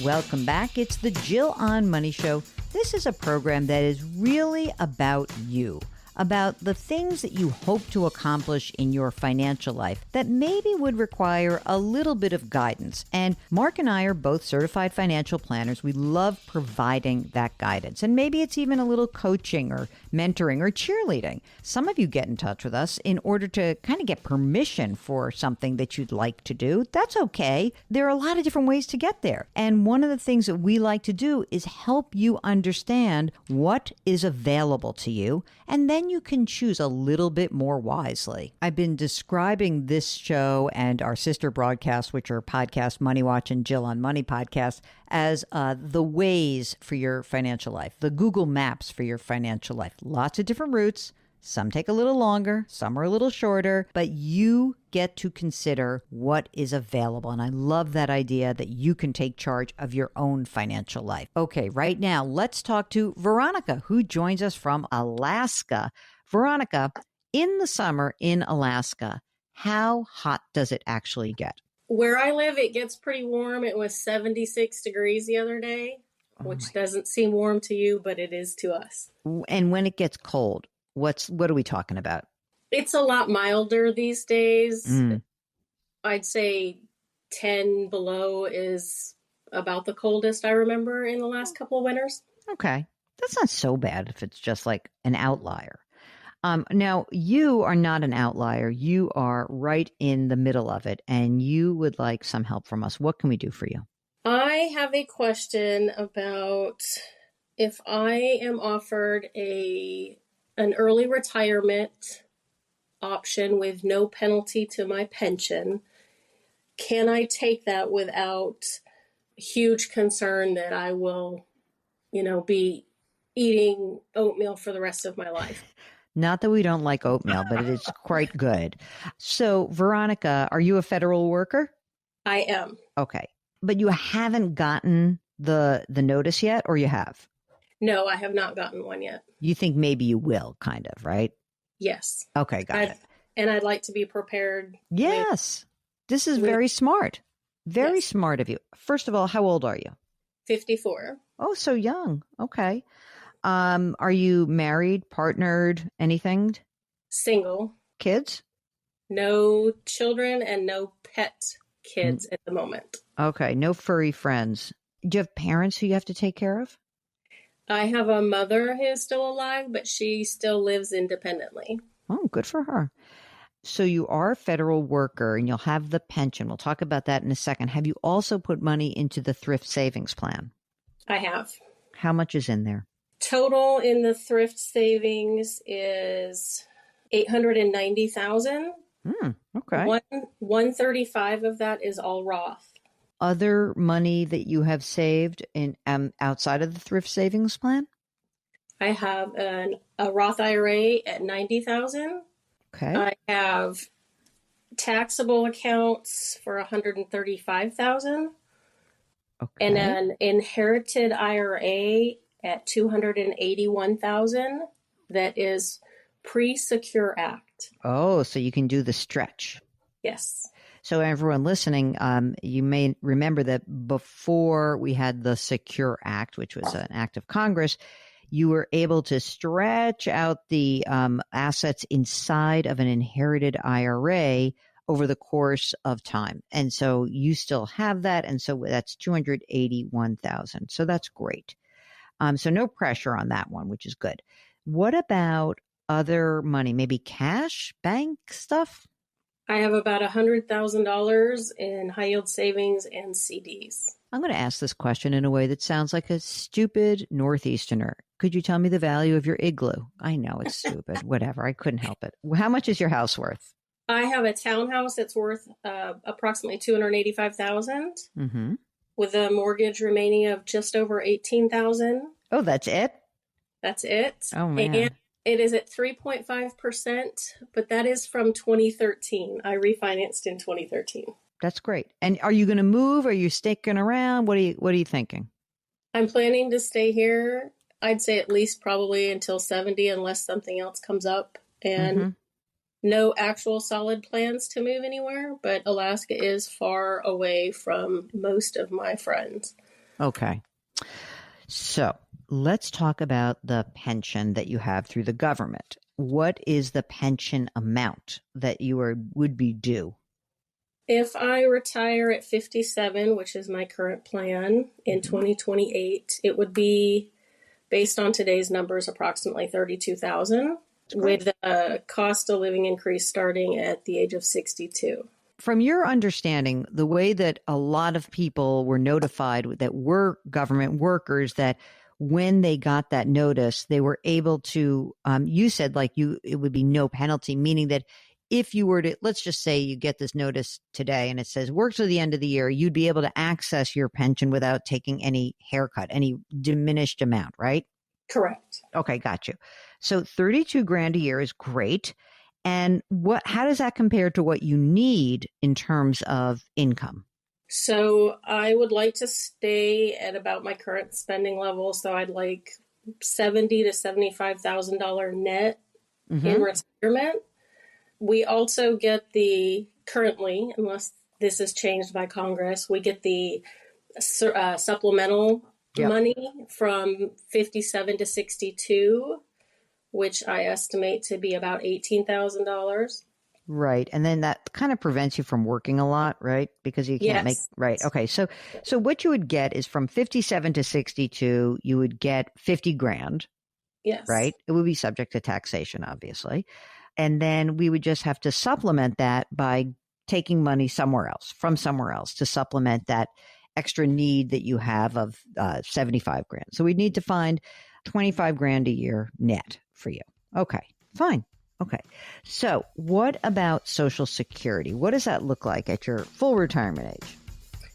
Welcome back. It's the Jill on Money Show. This is a program that is really about you, about the things that you hope to accomplish in your financial life that maybe would require a little bit of guidance. And Mark and I are both certified financial planners. We love providing that guidance. And maybe it's even a little coaching or mentoring or cheerleading. Some of you get in touch with us in order to kind of get permission for something that you'd like to do. That's okay. There are a lot of different ways to get there. And one of the things that we like to do is help you understand what is available to you, and then you can choose a little bit more wisely. I've been describing this show and our sister broadcasts, which are podcast Money Watch and Jill on Money podcast, as the Waze for your financial life, the Google Maps for your financial life. Lots of different routes. Some take a little longer, some are a little shorter, but you get to consider what is available. And I love that idea that you can take charge of your own financial life. Okay, right now, let's talk to Veronica, who joins us from Alaska. Veronica, in the summer in Alaska, how hot does it actually get? Where I live, it gets pretty warm. It was 76 degrees the other day, which doesn't seem warm to you, but it is to us. And when it gets cold, what are we talking about? It's a lot milder these days. I'd say 10 below is about the coldest I remember in the last couple of winters. Okay. That's not so bad if it's just like an outlier. Now, you are not an outlier. You are right in the middle of it, and you would like some help from us. What can we do for you? I have a question about if I am offered an early retirement option with no penalty to my pension. Can I take that without huge concern that I will, be eating oatmeal for the rest of my life? Not that we don't like oatmeal, but it is quite good. So, Veronica, are you a federal worker? I am. Okay. But you haven't gotten the notice yet, or you have? No, I have not gotten one yet. You think maybe you will, kind of, right? Yes. Okay, got it. And I'd like to be prepared. Yes. This is very smart. Very smart of you. First of all, how old are you? 54. Oh, so young. Okay. Are you married, partnered, anything? Single. Kids? No children and no pet kids at the moment. Okay. No furry friends. Do you have parents who you have to take care of? I have a mother who's still alive, but she still lives independently. Oh, good for her. So you are a federal worker and you'll have the pension. We'll talk about that in a second. Have you also put money into the thrift savings plan? I have. How much is in there? Total in the thrift savings is $890,000. Okay. 135 of that is all Roth. Other money that you have saved in outside of the thrift savings plan? I have a Roth IRA at $90,000. Okay. I have taxable accounts for $135,000. Okay. And an inherited IRA at $281,000 that is pre-Secure Act. Oh, so you can do the stretch. Yes. So everyone listening, you may remember that before we had the Secure Act, which was an act of Congress, you were able to stretch out the assets inside of an inherited IRA over the course of time. And so you still have that. And so that's $281,000. So that's great. So no pressure on that one, which is good. What about other money, maybe cash, bank stuff? I have about $100,000 in high yield savings and CDs. I'm going to ask this question in a way that sounds like a stupid Northeasterner. Could you tell me the value of your igloo? I know it's stupid. Whatever. I couldn't help it. How much is your house worth? I have a townhouse that's worth approximately $285,000 with a mortgage remaining of just over $18,000. Oh, that's it? That's it. Oh, man. And it is at 3.5%, but that is from 2013. I refinanced in 2013. That's great. And are you going to move? Are you sticking around? What are you thinking? I'm planning to stay here. I'd say at least probably until 70, unless something else comes up. And no actual solid plans to move anywhere, but Alaska is far away from most of my friends. Okay. So let's talk about the pension that you have through the government. What is the pension amount that you would be due? If I retire at 57, which is my current plan, in 2028, it would be, based on today's numbers, approximately $32,000, with a cost of living increase starting at the age of 62. From your understanding, the way that a lot of people were notified that were government workers, that when they got that notice, they were able to, you said it would be no penalty, meaning that if you were to, let's just say you get this notice today and it says work to the end of the year, you'd be able to access your pension without taking any haircut, any diminished amount, right? Correct. Okay, got you. So $32,000 a year is great. And how does that compare to what you need in terms of income? So I would like to stay at about my current spending level. So I'd like $70,000 to $75,000 net in retirement. We also get currently, unless this is changed by Congress, we get the supplemental money from 57 to 62, which I estimate to be about $18,000. Right. And then that kind of prevents you from working a lot, right? Because you can't right. Okay. So what you would get is from 57 to 62, you would get $50,000. Yes. Right. It would be subject to taxation, obviously. And then we would just have to supplement that by taking money from somewhere else to supplement that extra need that you have of $75,000. So we'd need to find $25,000 a year net for you. Okay, fine. Okay. So what about Social Security? What does that look like at your full retirement age?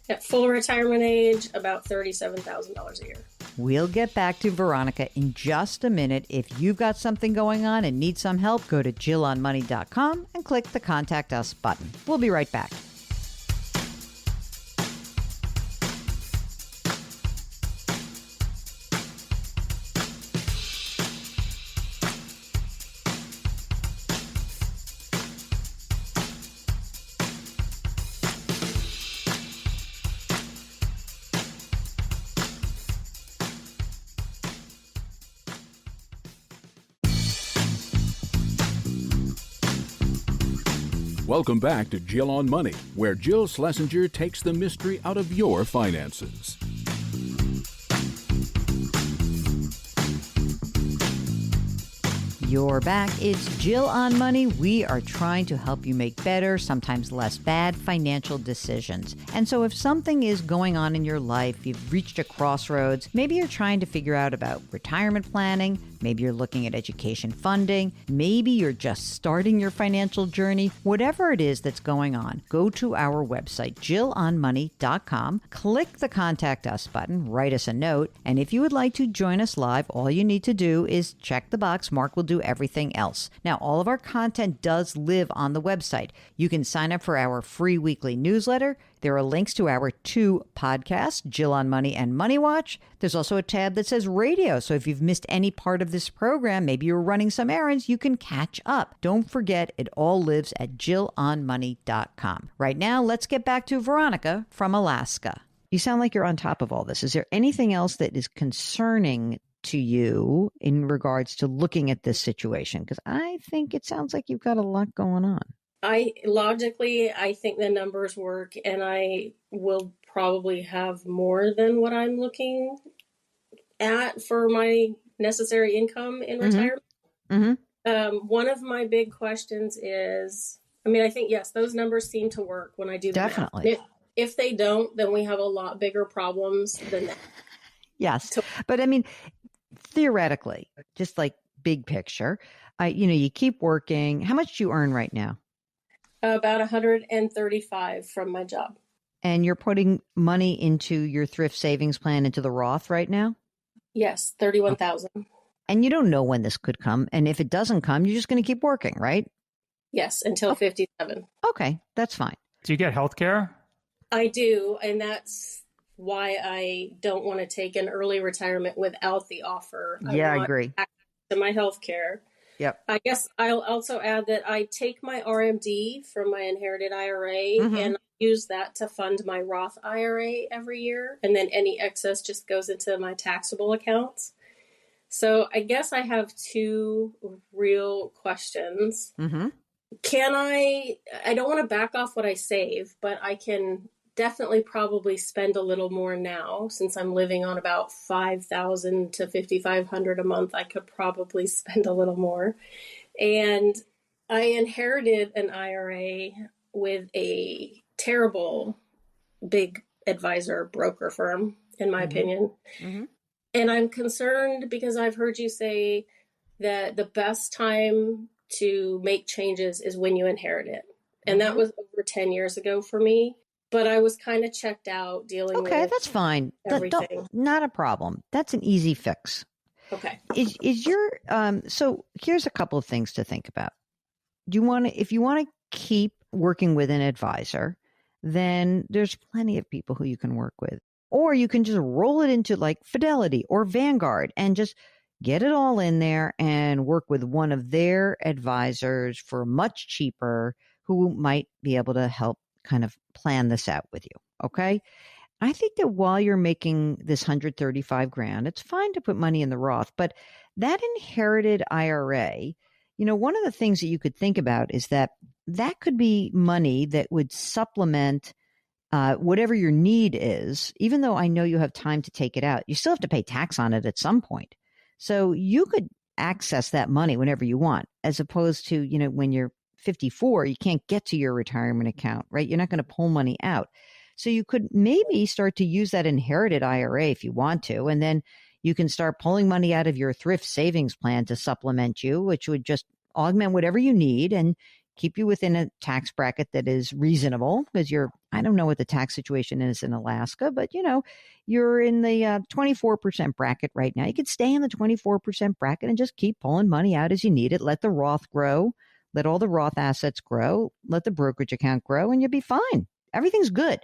At full retirement age, about $37,000 a year. We'll get back to Veronica in just a minute. If you've got something going on and need some help, go to JillOnMoney.com and click the Contact Us button. We'll be right back. Welcome back to Jill on Money, where Jill Schlesinger takes the mystery out of your finances. You're back. It's Jill on Money. We are trying to help you make better, sometimes less bad financial decisions. And so if something is going on in your life, you've reached a crossroads, maybe you're trying to figure out about retirement planning, maybe you're looking at education funding, maybe you're just starting your financial journey, whatever it is that's going on, go to our website, jillonmoney.com, click the Contact Us button, write us a note, and if you would like to join us live, all you need to do is check the box. Mark will do everything else. Now, all of our content does live on the website. You can sign up for our free weekly newsletter. There are links to our 2 podcasts, Jill on Money and Money Watch. There's also a tab that says radio. So if you've missed any part of this program, maybe you're running some errands, you can catch up. Don't forget, it all lives at jillonmoney.com. Right now, let's get back to Veronica from Alaska. You sound like you're on top of all this. Is there anything else that is concerning to you in regards to looking at this situation? Because I think it sounds like you've got a lot going on. I think the numbers work, and I will probably have more than what I'm looking at for my necessary income in retirement. Mm-hmm. One of my big questions is, I think, yes, those numbers seem to work when I do the Definitely. math. If they don't, then we have a lot bigger problems than that. Yes. But theoretically, just like big picture, you keep working. How much do you earn right now? About 135 from my job. And you're putting money into your thrift savings plan into the Roth right now? Yes, 31,000. And you don't know when this could come. And if it doesn't come, you're just going to keep working, right? Yes, until 57. Okay, that's fine. Do you get health care? I do, and that's why I don't want to take an early retirement without the offer. I agree. Access to my health care. Yep. I guess I'll also add that I take my RMD from my inherited IRA and I use that to fund my Roth IRA every year. And then any excess just goes into my taxable accounts. So I guess I have 2 real questions. Mm-hmm. I don't want to back off what I save, but I can definitely probably spend a little more now since I'm living on about $5,000 to $5,500 a month. I could probably spend a little more. And I inherited an IRA with a terrible big advisor broker firm, in my opinion. Mm-hmm. And I'm concerned because I've heard you say that the best time to make changes is when you inherit it. And that was over 10 years ago for me. But I was kind of checked out dealing with that's fine. Everything. Not a problem. That's an easy fix. Okay. Is your so here's a couple of things to think about. If you want to keep working with an advisor, then there's plenty of people who you can work with. Or you can just roll it into like Fidelity or Vanguard and just get it all in there and work with one of their advisors for much cheaper who might be able to help kind of plan this out with you. Okay. I think that while you're making this $135,000, it's fine to put money in the Roth, but that inherited IRA, one of the things that you could think about is that could be money that would supplement whatever your need is. Even though I know you have time to take it out, you still have to pay tax on it at some point. So you could access that money whenever you want, as opposed to, when you're 54, you can't get to your retirement account, right? You're not going to pull money out. So you could maybe start to use that inherited IRA if you want to, and then you can start pulling money out of your thrift savings plan to supplement you, which would just augment whatever you need and keep you within a tax bracket that is reasonable, because I don't know what the tax situation is in Alaska, but you're in the 24% bracket right now. You could stay in the 24% bracket and just keep pulling money out as you need it. Let the Roth grow. Let all the Roth assets grow, let the brokerage account grow, and you'll be fine. Everything's good.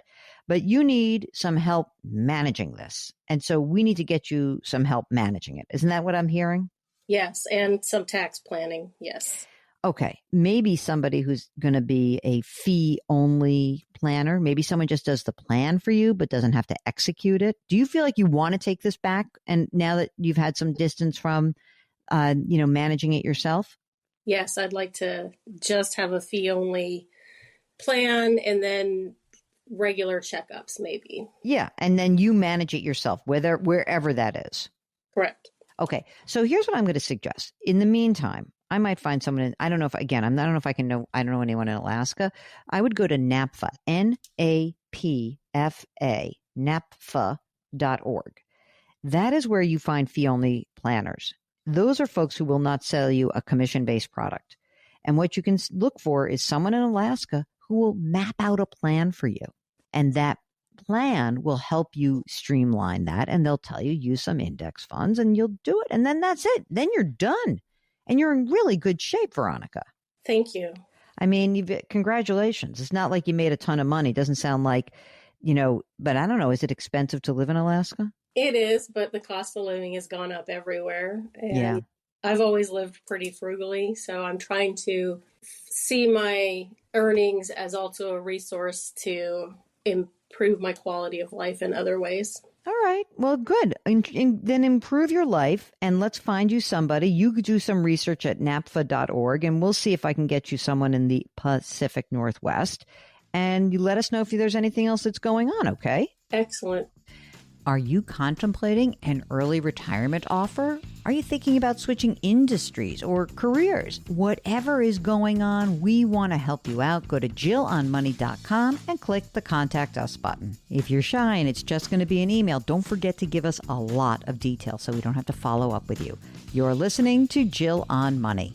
But you need some help managing this. And so we need to get you some help managing it. Isn't that what I'm hearing? Yes, and some tax planning, yes. Okay, maybe somebody who's going to be a fee-only planner. Maybe someone just does the plan for you but doesn't have to execute it. Do you feel like you want to take this back? And now that you've had some distance from, managing it yourself? Yes, I'd like to just have a fee-only plan and then regular checkups, maybe. Yeah, and then you manage it yourself, wherever that is. Correct. Okay, so here's what I'm going to suggest. In the meantime, I might find someone. I don't know if I don't know if I can know. I don't know anyone in Alaska. I would go to NAPFA, NAPFA, NAPFA.org. That is where you find fee-only planners. Those are folks who will not sell you a commission-based product. And what you can look for is someone in Alaska who will map out a plan for you. And that plan will help you streamline that. And they'll tell you use some index funds and you'll do it. And then that's it. Then you're done. And you're in really good shape, Veronica. Thank you. I mean, congratulations. It's not like you made a ton of money. It doesn't sound like, but I don't know. Is it expensive to live in Alaska? It is, but the cost of living has gone up everywhere. And yeah. I've always lived pretty frugally. So I'm trying to see my earnings as also a resource to improve my quality of life in other ways. All right. Well, good. Then improve your life and let's find you somebody. You could do some research at napfa.org and we'll see if I can get you someone in the Pacific Northwest. And you let us know if there's anything else that's going on, okay? Excellent. Are you contemplating an early retirement offer? Are you thinking about switching industries or careers? Whatever is going on, we want to help you out. Go to JillOnMoney.com and click the Contact Us button. If you're shy and it's just going to be an email, don't forget to give us a lot of detail so we don't have to follow up with you. You're listening to Jill on Money.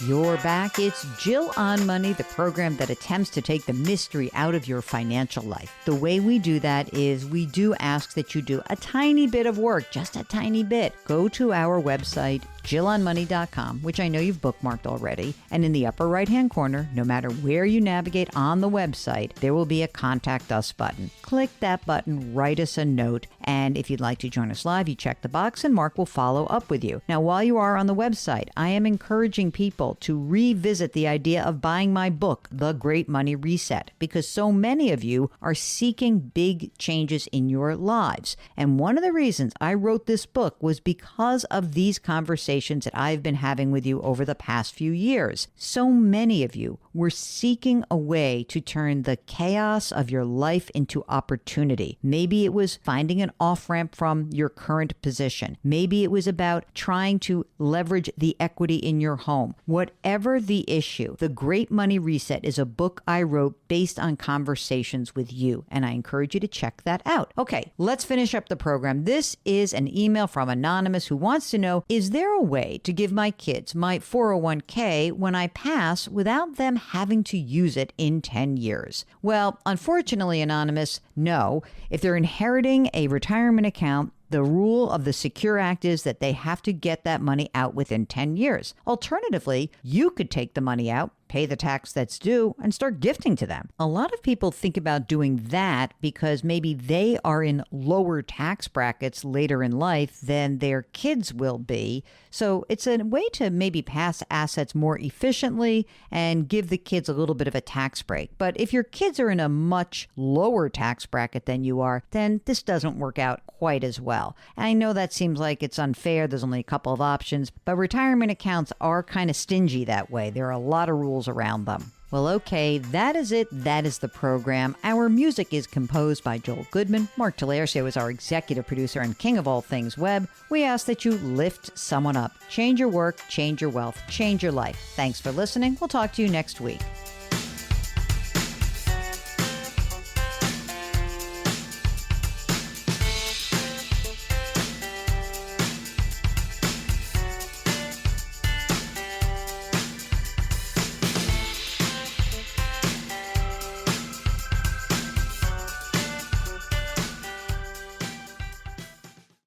You're back. It's Jill on Money, the program that attempts to take the mystery out of your financial life. The way we do that is we do ask that you do a tiny bit of work, just a tiny bit. Go to our website, JillOnMoney.com, which I know you've bookmarked already. And in the upper right-hand corner, no matter where you navigate on the website, there will be a Contact Us button. Click that button, write us a note, and if you'd like to join us live, you check the box and Mark will follow up with you. Now, while you are on the website, I am encouraging people to revisit the idea of buying my book, The Great Money Reset, because so many of you are seeking big changes in your lives. And one of the reasons I wrote this book was because of these conversations that I've been having with you over the past few years. So many of you were seeking a way to turn the chaos of your life into opportunity. Maybe it was finding an off-ramp from your current position. Maybe it was about trying to leverage the equity in your home. Whatever the issue, The Great Money Reset is a book I wrote based on conversations with you, and I encourage you to check that out. Okay, let's finish up the program. This is an email from Anonymous who wants to know, is there a way to give my kids my 401k when I pass without them having to use it in 10 years? Well, unfortunately, Anonymous, no. If they're inheriting a retirement account, the rule of the Secure Act is that they have to get that money out within 10 years. Alternatively, you could take the money out, pay the tax that's due, and start gifting to them. A lot of people think about doing that because maybe they are in lower tax brackets later in life than their kids will be. So it's a way to maybe pass assets more efficiently and give the kids a little bit of a tax break. But if your kids are in a much lower tax bracket than you are, then this doesn't work out quite as well. And I know that seems like it's unfair. There's only a couple of options, but retirement accounts are kind of stingy that way. There are a lot of rules around them. Well, okay, that is it. That is the program. Our music is composed by Joel Goodman. Mark Talercio is our executive producer and king of all things web. We ask that you lift someone up. Change your work, change your wealth, change your life. Thanks for listening. We'll talk to you next week.